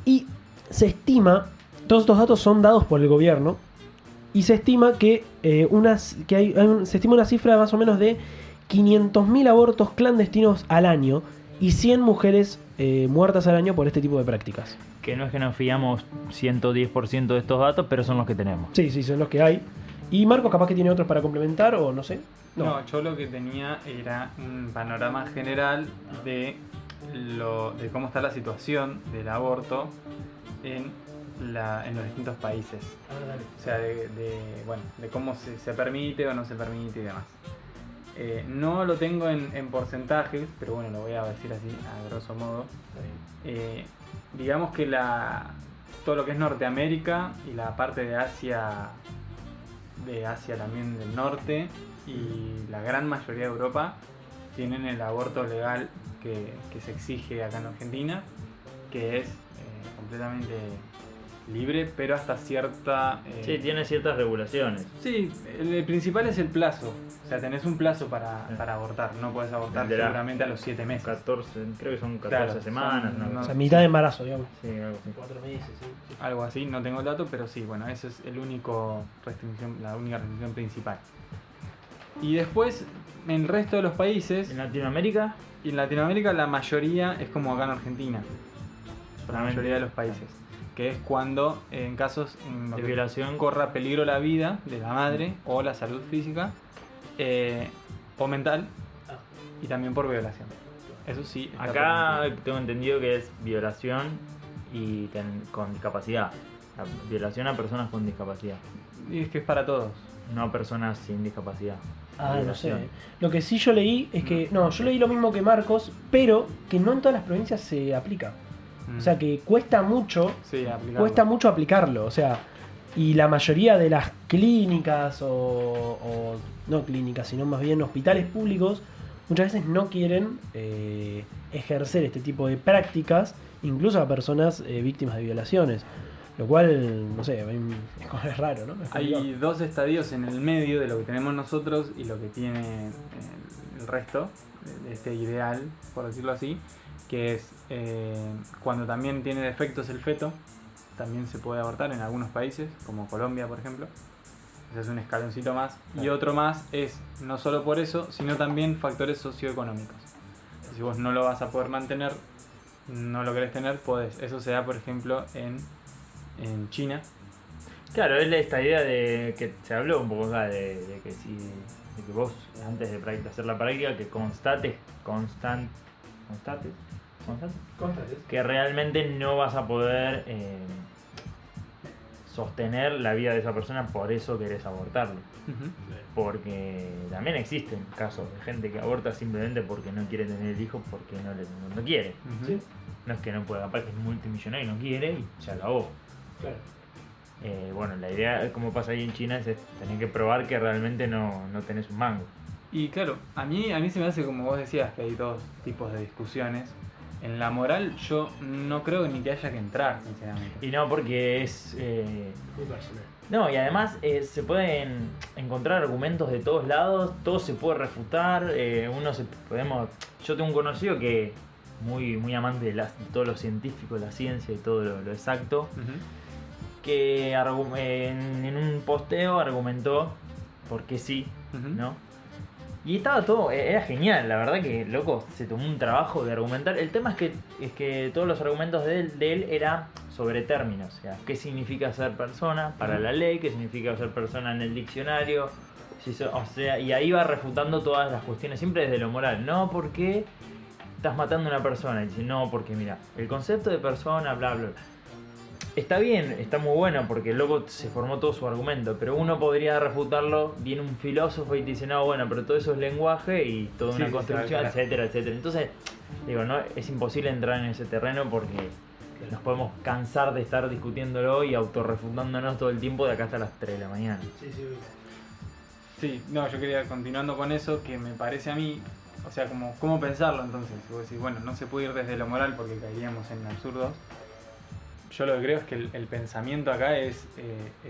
S2: Y se estima, todos estos datos son dados por el gobierno, y se estima que, se estima una cifra más o menos de 500.000 abortos clandestinos al año y 100 mujeres muertas al año por este tipo de prácticas.
S3: Que no es que nos fiamos 110% de estos datos, pero son los que tenemos.
S2: Sí, sí, son los que hay. Y Marcos capaz que tiene otros para complementar o no sé.
S4: No, yo lo que tenía era un panorama general de cómo está la situación del aborto en los distintos países. O sea, de cómo se permite o no se permite y demás. No lo tengo en porcentajes, pero bueno, lo voy a decir así a grosso modo. Digamos que todo lo que es Norteamérica y la parte de Asia también del norte y la gran mayoría de Europa tienen el aborto legal que se exige acá en Argentina, que es completamente libre, pero hasta cierta...
S3: Sí, tiene ciertas regulaciones.
S4: Sí, el principal es el plazo. O sea, tenés un plazo para abortar. No puedes abortar seguramente a los 7 meses.
S3: 14, creo que son 14
S4: Claro,
S3: semanas.
S4: son-
S3: ¿no?
S2: O sea, mitad de embarazo, digamos.
S3: Sí, algo así.
S2: 4 meses, sí.
S4: Algo así, no tengo el dato, pero sí, bueno, esa es la única restricción principal. Y después, en el resto de los países,
S3: En Latinoamérica,
S4: y en Latinoamérica la mayoría es como acá en Argentina. La
S3: solamente
S4: mayoría de los países. Que es cuando en casos en los
S3: de
S4: que
S3: violación.
S4: corra peligro la vida de la madre o la salud física o mental y también por violación. Eso sí. está
S3: Acá
S4: permitido.
S3: tengo entendido que es violación y con discapacidad. La violación a personas con discapacidad,
S4: Y es que es para todos.
S3: no a personas sin discapacidad.
S2: Ah, no sé.
S3: Violación.
S2: Lo que sí yo leí es que... No, yo leí lo mismo que Marcos, pero que no en todas las provincias se aplica. O sea, que cuesta mucho
S4: Sí, aplicarlo.
S2: cuesta mucho aplicarlo, o sea, y la mayoría de las clínicas o no clínicas, sino más bien hospitales públicos, muchas veces no quieren ejercer este tipo de prácticas, incluso a personas víctimas de violaciones, lo cual, no sé, es raro, ¿no? Es complicado.
S4: Hay dos estadios en el medio de lo que tenemos nosotros y lo que tiene el resto de este ideal, por decirlo así, que es cuando también tiene defectos el feto, también se puede abortar en algunos países, como Colombia, por ejemplo. Ese es un escaloncito más. Y
S2: Claro.
S4: otro más es no solo por eso, sino también factores socioeconómicos. Si vos no lo vas a poder mantener, no lo querés tener, podés. Eso se da, por ejemplo, en China.
S3: Claro, es esta idea de que se habló un poco acá de que vos antes de hacer la práctica que constates que realmente no vas a poder sostener la vida de esa persona, por eso querés abortarlo. Porque también existen casos de gente que aborta simplemente porque no quiere tener el hijo, porque no quiere.
S2: Sí,
S3: No es que no pueda, capaz que es multimillonario y no quiere y se acabó.
S2: claro.
S3: Bueno, la idea, como pasa ahí en China, es tener que probar que realmente no tenés un mango.
S4: Y claro, a mí se me hace como vos decías, que hay dos tipos de discusiones. En la moral yo no creo ni que haya que entrar, sinceramente.
S3: Y no, porque es...
S2: Muy personal.
S3: No, y además se pueden encontrar argumentos de todos lados, todo se puede refutar, yo tengo un conocido que muy amante de todo lo científico, la ciencia y todo lo exacto, que en un posteo argumentó por qué sí, ¿no? Y estaba todo, era genial, la verdad que, loco, se tomó un trabajo de argumentar. El tema es que todos los argumentos de él era sobre términos, o sea, qué significa ser persona para la ley, qué significa ser persona en el diccionario, o sea, y ahí va refutando todas las cuestiones, siempre desde lo moral, no porque estás matando a una persona, y dice, no, porque mira, el concepto de persona, bla, bla, bla. Está bien, está muy bueno porque luego se formó todo su argumento, pero uno podría refutarlo, viene un filósofo y te dice, no, bueno, pero todo eso es lenguaje y toda una construcción,
S4: claro.
S3: etcétera, etcétera. Entonces, digo, no, es imposible entrar en ese terreno porque nos podemos cansar de estar discutiéndolo y autorrefutándonos todo el tiempo de acá hasta las 3 de la mañana.
S4: Sí, no, yo quería continuando con eso, que me parece a mí, o sea, como cómo pensarlo entonces. Vos decís, bueno, no se puede ir desde lo moral porque caeríamos en absurdos. Yo lo que creo es que el pensamiento acá es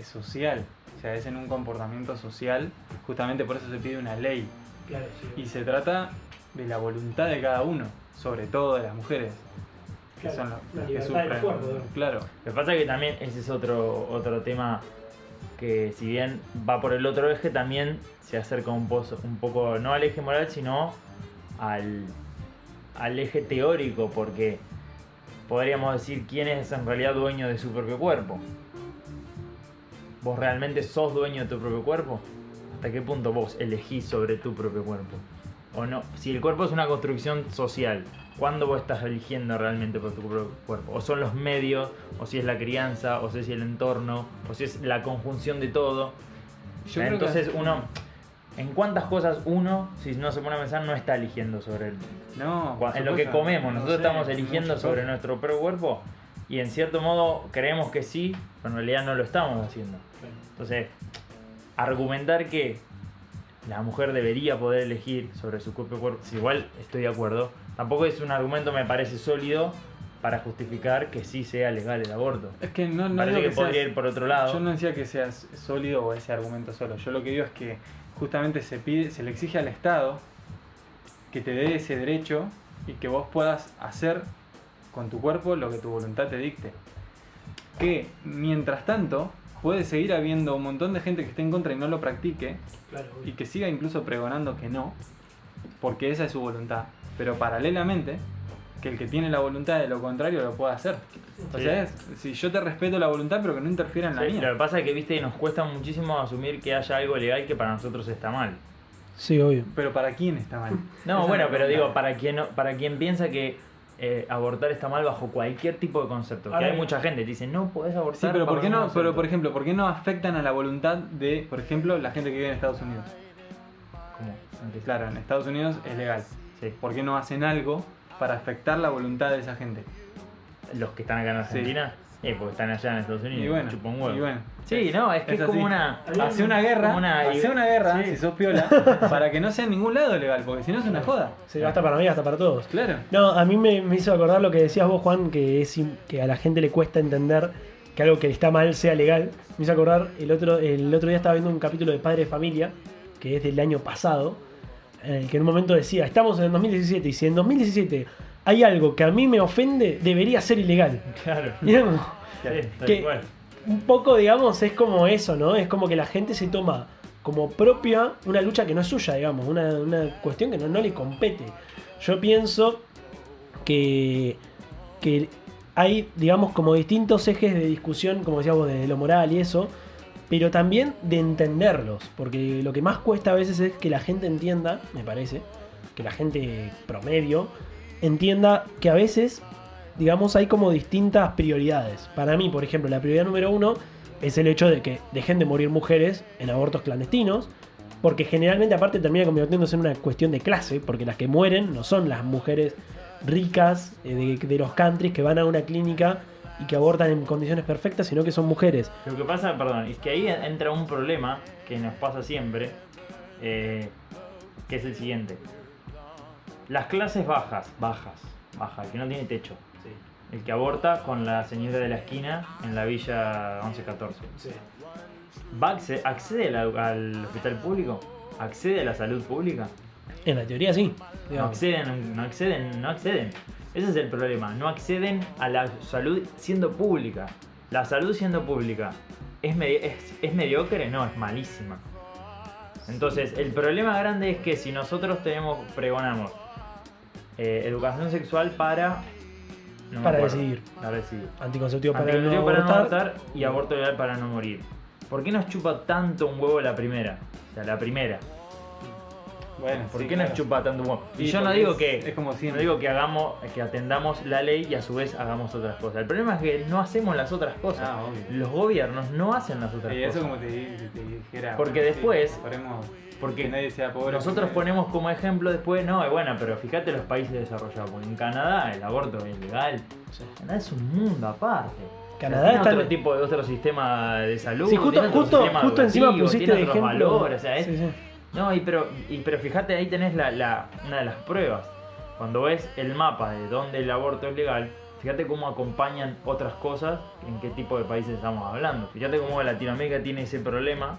S4: social, o sea, es en un comportamiento social, justamente por eso se pide una ley.
S2: Claro, sí.
S4: Y se trata de la voluntad de cada uno, sobre todo de las mujeres, que
S2: Claro,
S4: son
S2: la
S4: las que
S2: libertad del
S4: sufren.
S2: cuerpo, ¿no?
S4: Claro.
S3: Lo que pasa es que también ese es otro tema que si bien va por el otro eje, también se acerca un poco no al eje moral, sino al eje teórico, porque podríamos decir quién es en realidad dueño de su propio cuerpo. ¿Vos realmente sos dueño de tu propio cuerpo? ¿Hasta qué punto vos elegís sobre tu propio cuerpo? ¿O no? Si el cuerpo es una construcción social, ¿cuándo vos estás eligiendo realmente por tu propio cuerpo? ¿O son los medios? ¿O si es la crianza? ¿O si es el entorno? ¿O si es la conjunción de todo? Entonces uno... ¿En cuántas cosas uno, si no se pone a pensar, no está eligiendo sobre él?
S4: No,
S3: En lo que comemos, nosotros estamos eligiendo sobre nuestro propio cuerpo y en cierto modo creemos que sí, pero en realidad no lo estamos haciendo. Entonces, argumentar que la mujer debería poder elegir sobre su propio cuerpo, si igual estoy de acuerdo, tampoco es un argumento, me parece sólido para justificar que sí sea legal el aborto.
S4: Es que no
S3: Parece
S4: digo
S3: que podría ir por otro lado.
S4: Yo no decía que sea sólido o ese argumento solo. Yo lo que digo es que justamente se le exige al Estado que te dé ese derecho y que vos puedas hacer con tu cuerpo lo que tu voluntad te dicte. Que mientras tanto puede seguir habiendo un montón de gente que esté en contra y no lo practique,
S2: Claro,
S4: y que siga incluso pregonando que no, porque esa es su voluntad. Pero paralelamente, que el que tiene la voluntad de lo contrario lo pueda hacer. O
S3: Sí.
S4: sea, si yo te respeto la voluntad, pero que no interfiera en la
S3: Sí,
S4: mía.
S3: lo que pasa es que viste nos cuesta muchísimo asumir que haya algo legal que para nosotros está mal.
S2: Sí, obvio.
S4: Pero ¿para quién está mal?
S3: No,
S4: Esa
S3: bueno,
S4: es la
S3: pero digo,
S4: pregunta.
S3: para quien piensa que abortar está mal bajo cualquier tipo de concepto. Que
S2: A ver.
S3: hay mucha gente que dice, no podés abortar.
S4: Sí, pero
S3: bajo
S4: ¿por qué
S3: ningún
S4: no? Pero
S3: concepto".
S4: por ejemplo, ¿por qué no afectan a la voluntad de, por ejemplo, la gente que vive en Estados Unidos?
S3: ¿Cómo? ¿En qué
S4: Claro, en Estados Unidos es legal.
S3: Sí.
S4: ¿Por qué no hacen algo para afectar la voluntad de esa gente?
S3: Los que están acá en Argentina, porque están allá en Estados Unidos.
S4: Y bueno,
S3: chupan un huevo.
S4: y bueno.
S3: Sí, no, es que es,
S4: así.
S3: como una.
S4: Hace una guerra,
S3: como una-
S4: hace una guerra,
S3: Sí.
S4: si sos piola, para que no sea en ningún lado legal, porque si no es una joda.
S2: Sí, hasta para mí, hasta para todos.
S4: Claro.
S2: No, a mí me hizo acordar lo que decías vos, Juan, que a la gente le cuesta entender que algo que está mal sea legal. Me hizo acordar, el otro día estaba viendo un capítulo de Padre de Familia, que es del año pasado, en el que en un momento decía, estamos en el 2017, y si en 2017 hay algo que a mí me ofende, debería ser ilegal.
S3: Claro.
S2: Digamos,
S3: Sí, tal
S2: que
S3: cual.
S2: un poco, digamos, es como eso, ¿no? Es como que la gente se toma como propia una lucha que no es suya, digamos, una cuestión que no le compete. Yo pienso que hay, digamos, como distintos ejes de discusión, como decíamos, de lo moral y eso, pero también de entenderlos, porque lo que más cuesta a veces es que la gente entienda, me parece, que la gente promedio entienda que a veces, digamos, hay como distintas prioridades. Para mí, por ejemplo, la prioridad número 1 es el hecho de que dejen de morir mujeres en abortos clandestinos, porque generalmente aparte termina convirtiéndose en una cuestión de clase, porque las que mueren no son las mujeres ricas de los countries que van a una clínica y que abortan en condiciones perfectas, sino que son mujeres.
S3: Lo que pasa, perdón, es que ahí entra un problema que nos pasa siempre, que es el siguiente. Las clases bajas, el que no tiene techo.
S2: Sí.
S3: El que aborta con la señora de la esquina en la villa 1114.
S2: Sí.
S3: ¿Accede al hospital público? ¿Accede a la salud pública?
S2: En la teoría sí.
S3: No
S2: digamos.
S3: acceden. Ese es el problema. No acceden a la salud siendo pública. La salud siendo pública ¿es mediocre? No, es malísima. Entonces, el problema grande es que si nosotros pregonamos educación sexual para
S2: Decidir.
S3: Para decidir.
S2: Anticonceptivo para
S3: Anticonceptivo
S2: no
S3: para no
S2: abortar.
S3: abortar y aborto legal para no morir. ¿Por qué nos chupa tanto un huevo la primera? O sea, la primera.
S4: Bueno,
S3: ¿Por
S4: sí,
S3: qué
S4: claro.
S3: nos chupa tanto un huevo? Y
S4: Sí,
S3: yo no
S4: porque
S3: digo
S4: es
S3: que
S4: como
S3: no
S4: siempre.
S3: digo que atendamos la ley y a su vez hagamos otras cosas. El problema es que no hacemos las otras cosas.
S4: Ah, obvio.
S3: Los gobiernos no hacen las otras
S4: Y
S3: cosas.
S4: eso como te dijera.
S3: Porque
S4: bueno,
S3: después-
S4: sí, esperemos
S3: Porque
S4: que nadie sea pobre.
S3: nosotros
S4: porque-
S3: ponemos como ejemplo después, no, bueno, pero fíjate los países desarrollados, porque en Canadá el aborto es legal.
S2: Sí.
S3: Canadá es un mundo aparte.
S2: Canadá
S3: Tiene
S2: está
S3: otro
S2: en-
S3: tipo de otro sistema de salud.
S2: Sí, justo,
S3: tiene otro
S2: justo,
S3: sistema
S2: justo encima
S3: educativo,
S2: pusiste
S3: tiene
S2: de
S3: otros
S2: ejemplo.
S3: valores, o sea, es,
S2: Sí, sí.
S3: no, pero fíjate, ahí tenés una de las pruebas. Cuando ves el mapa de dónde el aborto es legal, fíjate cómo acompañan otras cosas, en qué tipo de países estamos hablando. Fíjate cómo Latinoamérica tiene ese problema,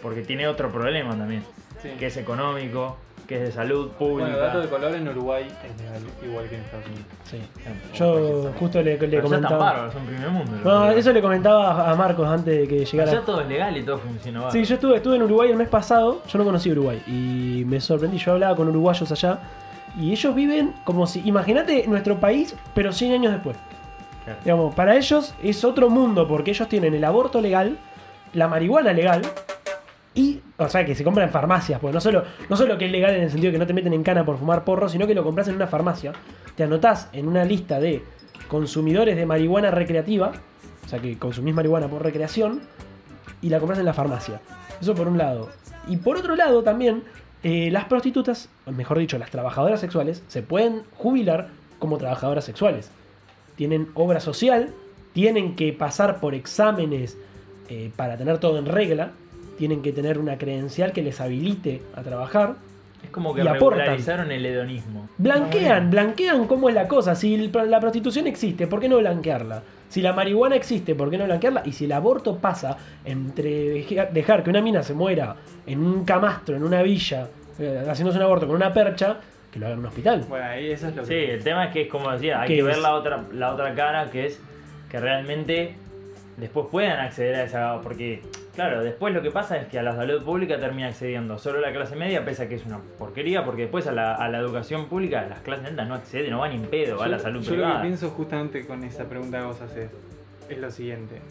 S3: porque tiene otro problema también,
S4: Sí.
S3: que es económico, que es de salud pública.
S4: Bueno, dato de color en Uruguay es legal, igual que en Estados Unidos.
S2: Sí.
S3: Bueno,
S2: Yo justo le
S3: pero ya están
S2: comentaba.
S3: bárbaros, son primer mundo.
S2: No, eso le comentaba a Marcos antes de que llegara.
S3: Allá todo es legal y todo funciona bárbaro.
S2: Sí, yo estuve en Uruguay el mes pasado, yo no conocí Uruguay y me sorprendí, yo hablaba con uruguayos allá y ellos viven como si, imagínate nuestro país, pero 100 años después.
S3: Claro.
S2: Digamos, para ellos es otro mundo porque ellos tienen el aborto legal, la marihuana legal y, o sea, que se compra en farmacias, pues no solo que es legal en el sentido que no te meten en cana por fumar porro, sino que lo compras en una farmacia, te anotás en una lista de consumidores de marihuana recreativa, o sea que consumís marihuana por recreación y la compras en la farmacia. Eso por un lado. Y por otro lado también, las prostitutas, o mejor dicho, las trabajadoras sexuales, se pueden jubilar como trabajadoras sexuales. Tienen obra social, tienen que pasar por exámenes para tener todo en regla, tienen que tener una credencial que les habilite a trabajar.
S3: Es como que
S2: Y aportan.
S3: regularizaron el hedonismo.
S2: Blanquean cómo es la cosa. Si la prostitución existe, ¿por qué no blanquearla? Si la marihuana existe, ¿por qué no blanquearla? Y si el aborto pasa entre dejar que una mina se muera en un camastro, en una villa, haciéndose un aborto con una percha, que lo haga en un hospital.
S4: Bueno, ahí eso es lo
S3: Sí,
S4: que.
S3: el tema es que es como decía, hay
S2: ¿Qué
S3: que ver
S2: es?
S3: la otra cara, que es que realmente después puedan acceder a esa, porque claro, después lo que pasa es que a la salud pública termina accediendo solo la clase media, pese a que es una porquería, porque después a la educación pública las clases altas no acceden, no van ni en pedo, va a la salud
S4: Yo lo
S3: privada.
S4: que pienso justamente con esa pregunta que vos haces es lo siguiente.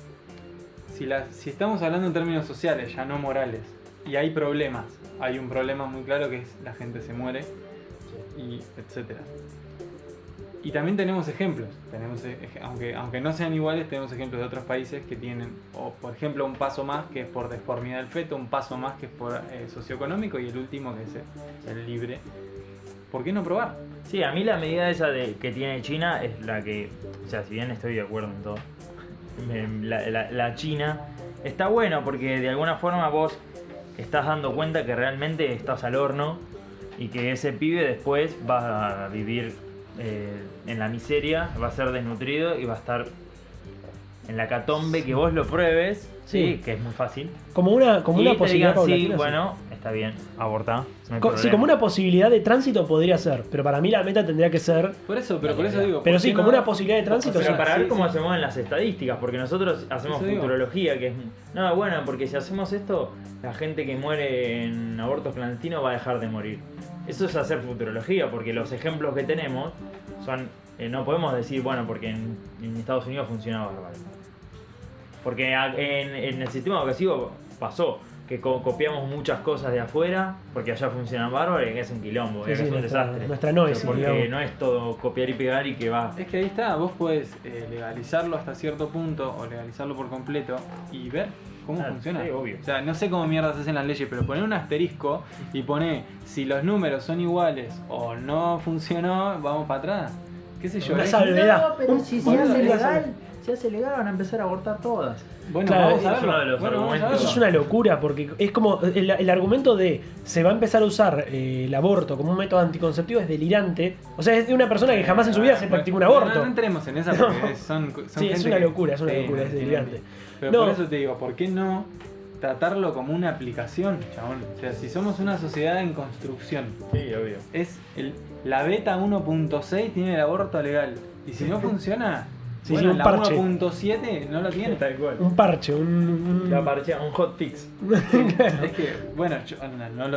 S4: Si estamos hablando en términos sociales, ya no morales, y hay problemas, hay un problema muy claro que es la gente se muere, y etcétera. Y también tenemos ejemplos, aunque no sean iguales, tenemos ejemplos de otros países que tienen, o por ejemplo, un paso más que es por deformidad del feto, un paso más que es por socioeconómico y el último que es el libre. ¿Por qué no probar?
S3: Sí, a mí la medida esa que tiene China es la que, o sea, si bien estoy de acuerdo en todo, la China está bueno porque de alguna forma vos estás dando cuenta que realmente estás al horno y que ese pibe después va a vivir en la miseria, va a ser desnutrido y va a estar en la catombe, que vos lo pruebes, sí, que es muy fácil.
S2: Como una
S3: Y
S2: posibilidad
S3: te digan, sí,
S2: paulatina, sí.
S3: bueno, está bien, abortá, no hay
S2: Sí,
S3: problema.
S2: como una posibilidad de tránsito podría ser, pero para mí la meta tendría que ser.
S4: Por eso digo.
S2: Pero
S4: ¿por
S2: sí,
S4: qué
S2: como
S4: no?
S2: una posibilidad de tránsito.
S3: Pero
S2: sí.
S3: para ver
S4: sí,
S3: cómo
S4: sí.
S3: se mueven las estadísticas, porque nosotros hacemos
S4: Eso digo.
S3: futurología, que es... No, bueno, porque si hacemos esto, la gente que muere en abortos clandestinos va a dejar de morir. Eso es hacer futurología, porque los ejemplos que tenemos son... no podemos decir, bueno, porque en Estados Unidos funcionaba bárbaro. Porque en el sistema educativo pasó que copiamos muchas cosas de afuera, porque allá funcionan bárbaro y acá es un quilombo,
S2: Sí,
S3: acá
S2: sí,
S3: es un
S2: nuestra-
S3: desastre.
S2: nuestra noesis,
S3: Porque
S2: digamos.
S3: no es todo copiar y pegar y que va...
S4: Es que ahí está, vos podés legalizarlo hasta cierto punto o legalizarlo por completo y ver cómo
S3: Ah,
S4: funciona.
S3: sí, obvio.
S4: O sea, no sé cómo mierda se hacen las leyes, pero poner un asterisco y poner si los números son iguales o no funcionó, vamos para atrás. ¿Qué sé yo?
S2: Una
S4: es-
S2: salvedad.
S6: No, pero si se
S4: Boludo,
S6: hace
S4: es-
S6: legal,
S3: se hace legal van a empezar a abortar todas.
S4: Bueno,
S2: Claro,
S4: vamos a
S3: es
S4: verlo.
S3: uno de los
S4: Bueno, vamos a
S3: argumentos.
S4: verlo.
S2: Eso es una locura, porque es como el argumento de se va a empezar a usar el aborto como un método anticonceptivo es delirante. O sea, es de una persona que jamás en su vida se practicó un aborto.
S4: No entremos en esa porque son
S2: Sí, es
S4: gente
S2: una
S4: que-
S2: locura, es una
S4: sí,
S2: locura, es delirante.
S4: Pero
S2: No.
S4: por eso te digo, ¿por qué no tratarlo como una aplicación, chabón? O sea, si somos una sociedad en construcción,
S3: Sí, obvio.
S4: la beta 1.6 tiene el aborto legal. Y si no funciona,
S2: Sí,
S4: bueno,
S2: sí, un
S4: la
S2: parche.
S4: 1.7 no lo tiene.
S3: Tal cual.
S2: Un parche, un...
S3: La parchea, un hotfix.
S4: Es que, bueno, yo no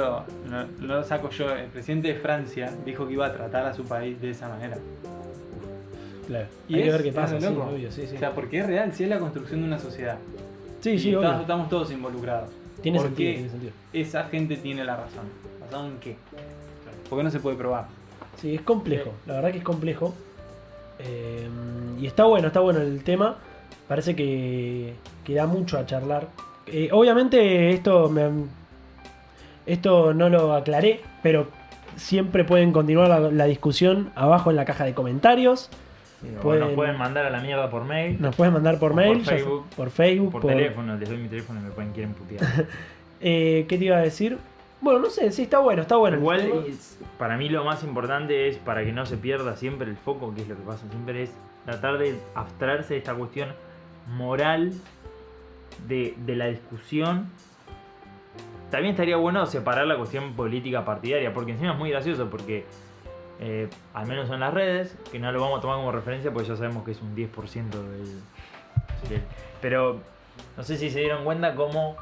S4: lo saco yo. El presidente de Francia dijo que iba a tratar a su país de esa manera.
S2: Claro,
S4: Y
S2: hay que
S4: es-
S2: ver qué
S4: es
S2: pasa,
S4: re
S2: sí,
S4: loco.
S2: obvio, sí, sí.
S4: O sea, porque es real, si es la construcción de una sociedad.
S2: Sí,
S4: Y
S2: sí, obvio.
S4: estamos todos involucrados.
S2: Tiene
S4: ¿Por
S2: sentido,
S4: qué
S2: tiene sentido.
S4: esa gente tiene la razón? ¿Basado en qué? Porque no se puede probar.
S2: Sí, es complejo, la verdad que es complejo. Y está bueno el tema. Parece que da mucho a charlar. Obviamente esto no lo aclaré, pero siempre pueden continuar la discusión abajo en la caja de comentarios.
S3: Nos pueden mandar a la mierda por mail,
S2: Nos pueden mandar por
S3: O
S2: mail,
S3: por
S2: ya sea-
S3: Facebook.
S2: por Facebook,
S3: por teléfono, les doy mi teléfono y me pueden quieren putear.
S2: ¿Qué te iba a decir? Bueno, no sé, sí, está bueno.
S3: Igual,
S2: El tema.
S3: para mí lo más importante es, para que no se pierda siempre el foco, que es lo que pasa siempre, es tratar de abstraerse de esta cuestión moral de la discusión. También estaría bueno separar la cuestión política partidaria, porque encima es muy gracioso, porque al menos en las redes, que no lo vamos a tomar como referencia, porque ya sabemos que es un 10% pero no sé si se dieron cuenta cómo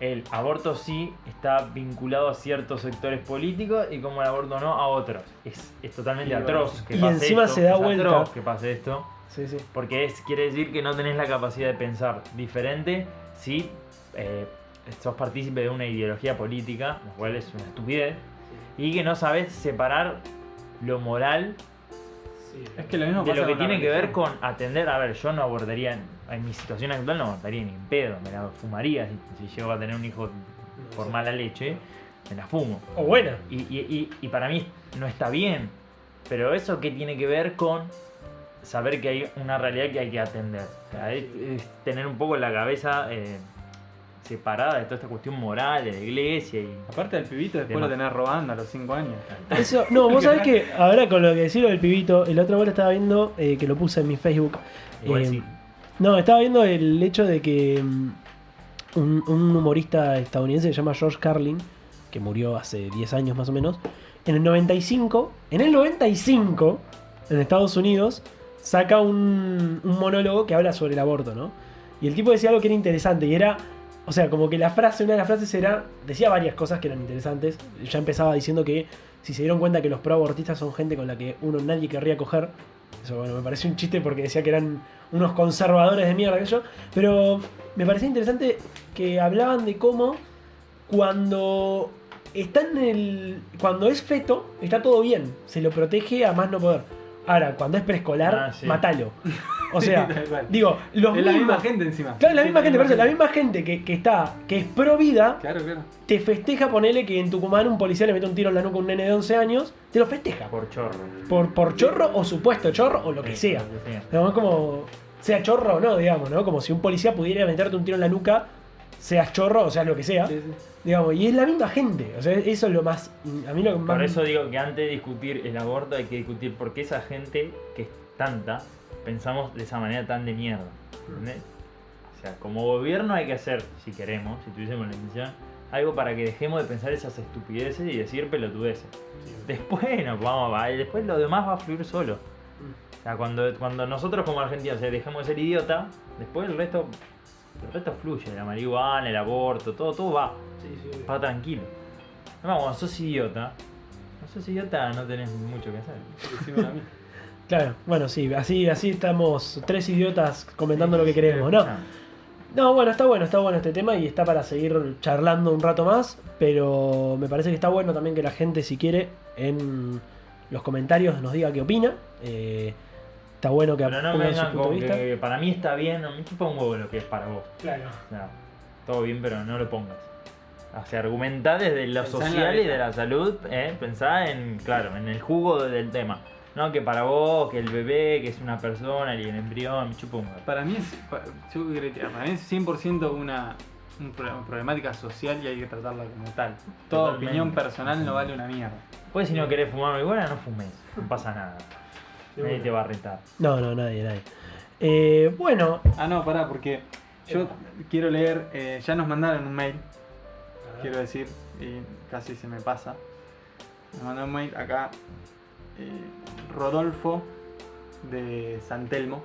S3: el aborto sí está vinculado a ciertos sectores políticos y como el aborto no a otros. Es totalmente
S4: Y
S3: atroz que
S2: y
S3: pase
S2: encima
S3: esto,
S2: se da
S3: es
S2: vuelta.
S3: atroz que pase esto,
S2: Sí, sí.
S3: porque quiere decir que no tenés la capacidad de pensar diferente si sos partícipe de una ideología política, lo cual es una estupidez, y que no sabes separar lo moral
S4: Es que lo mismo
S3: de
S4: pasa
S3: lo que
S4: con la
S3: tiene que ver
S4: religión.
S3: con atender. A ver, yo no abordaría, en mi situación actual no abordaría ni en pedo, me la fumaría si llego a tener un hijo por mala leche, me la fumo.
S2: O buena.
S3: Y para mí no está bien, pero eso qué tiene que ver con saber que hay una realidad que hay que atender. O sea, es tener un poco la cabeza separada de toda esta cuestión moral de la iglesia y
S4: Aparte del pibito, después
S3: Demás.
S4: lo tenés robando a los 5 años.
S2: Eso, no, vos sabés que ahora con lo que decís lo del pibito, el otro día lo estaba viendo, que lo puse en mi Facebook.
S3: igual sí.
S2: No, estaba viendo el hecho de que un humorista estadounidense que se llama George Carlin, que murió hace 10 años más o menos, en el 95, en Estados Unidos, saca un monólogo que habla sobre el aborto, ¿no? Y el tipo decía algo que era interesante y era, o sea, como que una de las frases era, decía varias cosas que eran interesantes. Ya empezaba diciendo que si se dieron cuenta que los proabortistas son gente con la que nadie querría coger. Eso, bueno, me pareció un chiste porque decía que eran unos conservadores de mierda, que yo. Pero me parecía interesante que hablaban de cómo cuando está cuando es feto, está todo bien. Se lo protege a más no poder. Ahora, cuando es preescolar,
S3: Sí.
S2: matalo. O sea,
S4: Tal cual.
S2: digo, los
S4: Es la misma
S2: mismos.
S4: gente encima.
S2: Claro, la
S4: Sí,
S2: misma gente, por eso, la misma gente que es pro vida,
S4: Claro, claro.
S2: te festeja, ponele que en Tucumán un policía le mete un tiro en la nuca a un nene de 11 años, te lo festeja.
S3: Por chorro.
S2: Por chorro o supuesto chorro o lo que sea.
S3: Lo que sea.
S2: No, es como, sea chorro o no, digamos, ¿no? Como si un policía pudiera meterte un tiro en la nuca, seas chorro o seas lo que sea.
S4: Sí, sí.
S2: Digamos, y es la misma gente. O sea, eso es lo más. A mí lo que más.
S3: Por eso digo que antes de discutir el aborto hay que discutir por qué esa gente que es tanta pensamos de esa manera tan de mierda. ¿Entendés? O sea, como gobierno hay que hacer, si queremos, si tuviésemos la intención, algo para que dejemos de pensar esas estupideces y decir pelotudeces. Después nos vamos a después lo demás va a fluir solo. O sea, cuando nosotros como argentinos dejemos de ser idiota, después el resto fluye, la marihuana, el aborto, todo va. Va tranquilo. No, cuando sos idiota, no tenés mucho que hacer.
S4: Decime a mí.
S2: Claro, bueno, sí, así estamos tres idiotas comentando lo que queremos, ¿no?
S3: Ah,
S2: No, bueno, está bueno este tema y está para seguir charlando un rato más, pero me parece que está bueno también que la gente, si quiere, en los comentarios nos diga qué opina. Está bueno que
S3: Pero no
S2: pongan su
S3: vengan
S2: punto de
S3: con
S2: vista.
S3: que para mí está bien, no me chupa un huevo lo que es para vos.
S2: Claro.
S3: O sea, todo bien, pero no lo pongas. O sea, argumentá desde lo
S4: Pensá en la
S3: social y
S4: beta.
S3: de la salud, pensá en, claro, en el jugo del tema. No, que para vos, que el bebé, que es una persona y el embrión, me chupa un huevo.
S4: Para mí es, para mí es 100% una problemática social y hay que tratarla como tal. Toda
S3: Totalmente.
S4: opinión personal no vale una mierda.
S3: Pues si no querés fumar marihuana, no fumes. No pasa nada. Nadie te va a retar.
S2: No, nadie. Bueno,
S4: Ah, no, pará, porque yo quiero leer, ya nos mandaron un mail, quiero decir, y casi se me pasa. Nos mandó un mail acá, Rodolfo de San Telmo.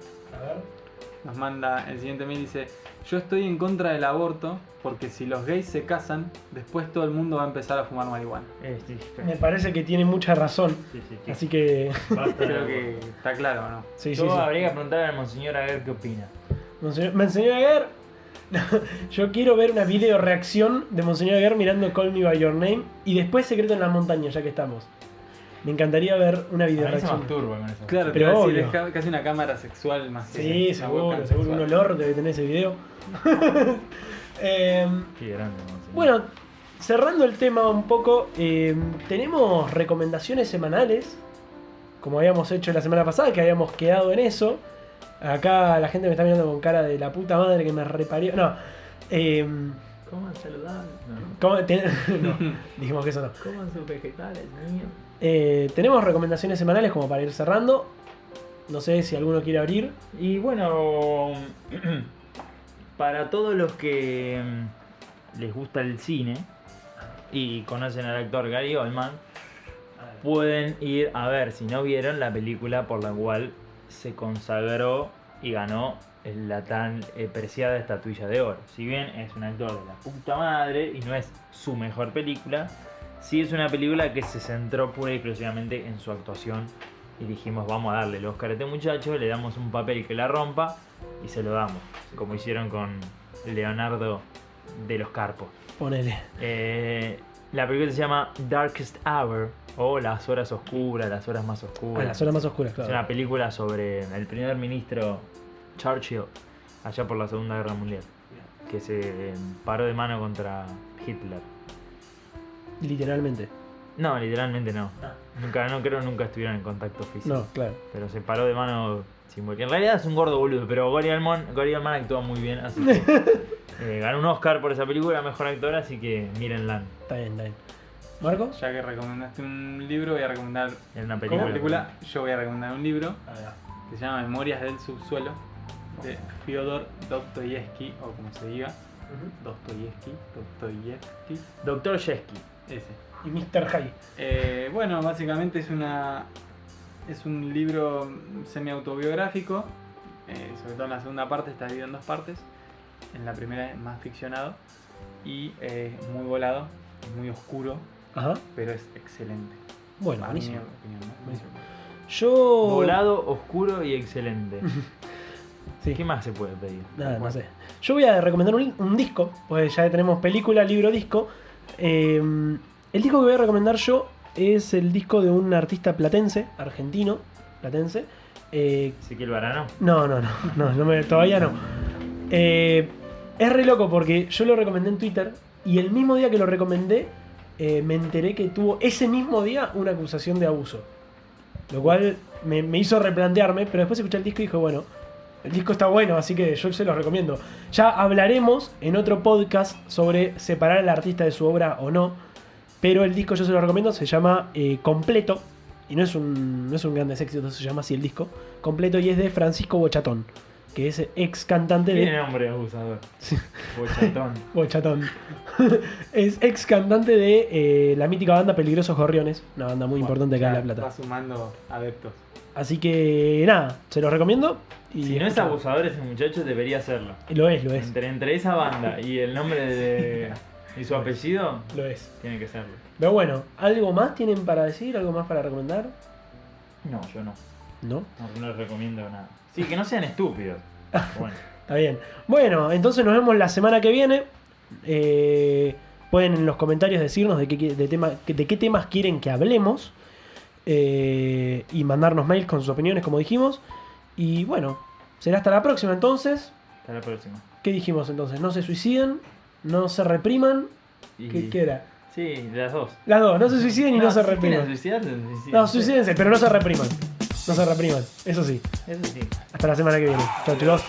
S4: Nos manda el siguiente mail, dice: yo estoy en contra del aborto porque si los gays se casan, después todo el mundo va a empezar a fumar marihuana.
S3: Sí,
S2: me parece que tiene mucha razón.
S3: sí.
S2: Así que,
S3: Basta.
S4: Creo que está claro, ¿no?
S2: sí.
S3: Yo habría que preguntarle al monseñor a ver qué opina.
S2: Me enseñó a ver. Yo quiero ver una video reacción de Monseñor Aguer mirando Call Me By Your Name y después Secreto en las Montañas, ya que estamos. Me encantaría ver una video
S3: A mí se
S2: reacción.
S3: masturba con eso.
S4: Claro,
S2: Pero
S4: pero decir,
S2: obvio.
S4: es casi una cámara sexual más que
S2: Sí,
S4: una
S2: seguro,
S4: webcam
S2: seguro. Un
S4: sexual.
S2: olor debe tener ese video.
S3: Qué grande, monseñor.
S2: Bueno, cerrando el tema un poco, tenemos recomendaciones semanales, como habíamos hecho la semana pasada, que habíamos quedado en eso. Acá la gente me está mirando con cara de la puta madre que me reparió. No,
S3: Coman saludables. No.
S2: no, dijimos que eso no.
S3: Coman sus vegetales, niños.
S2: Tenemos recomendaciones semanales como para ir cerrando. No sé si alguno quiere abrir.
S3: Y bueno, para todos los que les gusta el cine y conocen al actor Gary Oldman, pueden ir a ver, si no vieron, la película por la cual se consagró y ganó la tan preciada estatuilla de oro. Si bien es un actor de la puta madre y no es su mejor película, sí es una película que se centró pura y exclusivamente en su actuación. Y dijimos, vamos a darle el Oscar a este muchacho, le damos un papel que la rompa y se lo damos, como hicieron con Leonardo de los Carpos.
S2: Ponele.
S3: La película se llama Darkest Hour, o Las Horas Oscuras, las horas más oscuras.
S2: Las horas más oscuras,
S3: Es una
S2: claro.
S3: película sobre el primer ministro Churchill, allá por la Segunda Guerra Mundial, que se paró de mano contra Hitler.
S2: Literalmente.
S3: No, literalmente no. Nunca estuvieron en contacto físico.
S2: No, claro.
S3: Pero se paró de mano simbólica. En realidad es un gordo boludo, pero Gary Oldman actúa muy bien, así que ganó un Oscar por esa película, mejor actor, así que mírenla.
S2: Está bien. ¿Marcos?
S4: Ya que recomendaste un libro, voy a recomendar
S3: Es una
S4: como
S3: película.
S4: película. Yo voy a recomendar un libro que se llama Memorias del Subsuelo de Fyodor Dostoyevsky, o como se diga, Dostoyevsky,
S3: Doctor Shesky.
S4: ese.
S2: Y Mr. High.
S4: Bueno, básicamente es un libro semi-autobiográfico, sobre todo en la segunda parte, está dividido en dos partes. En la primera es más ficcionado y muy volado, muy oscuro,
S2: Ajá.
S4: pero es excelente.
S2: Bueno,
S4: A mi
S2: buenísimo.
S4: opinión, ¿no?
S2: Buenísimo. Yo.
S3: Volado, oscuro y excelente.
S2: Sí.
S3: ¿Qué más se puede pedir?
S2: Nada, no sé. Yo voy a recomendar un disco, pues ya tenemos película, libro, disco. El disco que voy a recomendar yo es el disco de un artista argentino, platense.
S3: Ezequiel Barano.
S2: No, todavía no. Es re loco porque yo lo recomendé en Twitter y el mismo día que lo recomendé me enteré que tuvo ese mismo día una acusación de abuso. Lo cual me hizo replantearme, pero después escuché el disco y dije, bueno, el disco está bueno, así que yo se los recomiendo. Ya hablaremos en otro podcast sobre separar al artista de su obra o no, pero el disco yo se lo recomiendo, se llama Completo, y no es un grandes éxitos, se llama así el disco, Completo, y es de Francisco Bochatón, que es ex cantante
S3: Tiene
S2: de...
S3: nombre de abusador. Bochatón.
S2: Bochatón. Es ex cantante de la mítica banda Peligrosos Gorriones, una banda muy importante acá en La Plata.
S4: Va sumando adeptos.
S2: Así que nada, se los recomiendo. Y
S3: Si no es
S2: escuchen.
S3: abusador ese muchacho, debería serlo.
S2: Lo es.
S3: Entre esa banda y el nombre y su apellido,
S2: Lo es.
S3: tiene que serlo.
S2: Pero bueno, ¿algo más tienen para decir? ¿Algo más para recomendar?
S3: No, yo no.
S2: ¿No?
S3: No les recomiendo nada. Sí, que no sean estúpidos. Bueno.
S2: Está bien. Bueno, entonces nos vemos la semana que viene. Pueden en los comentarios decirnos de qué temas quieren que hablemos. Y mandarnos mails con sus opiniones, como dijimos. Y bueno, será hasta la próxima entonces.
S3: Hasta la próxima.
S2: ¿Qué dijimos entonces? No se suiciden, no se repriman.
S3: Y...
S2: ¿Qué era?
S3: Sí, las dos.
S2: Las dos, no se suiciden y no se
S3: si quieren
S2: repriman.
S3: suicidarse, suiciden.
S2: No, suicídense, pero no se repriman. No se repriman, eso sí.
S3: Eso sí.
S2: Hasta la semana que viene. Chao, chicos.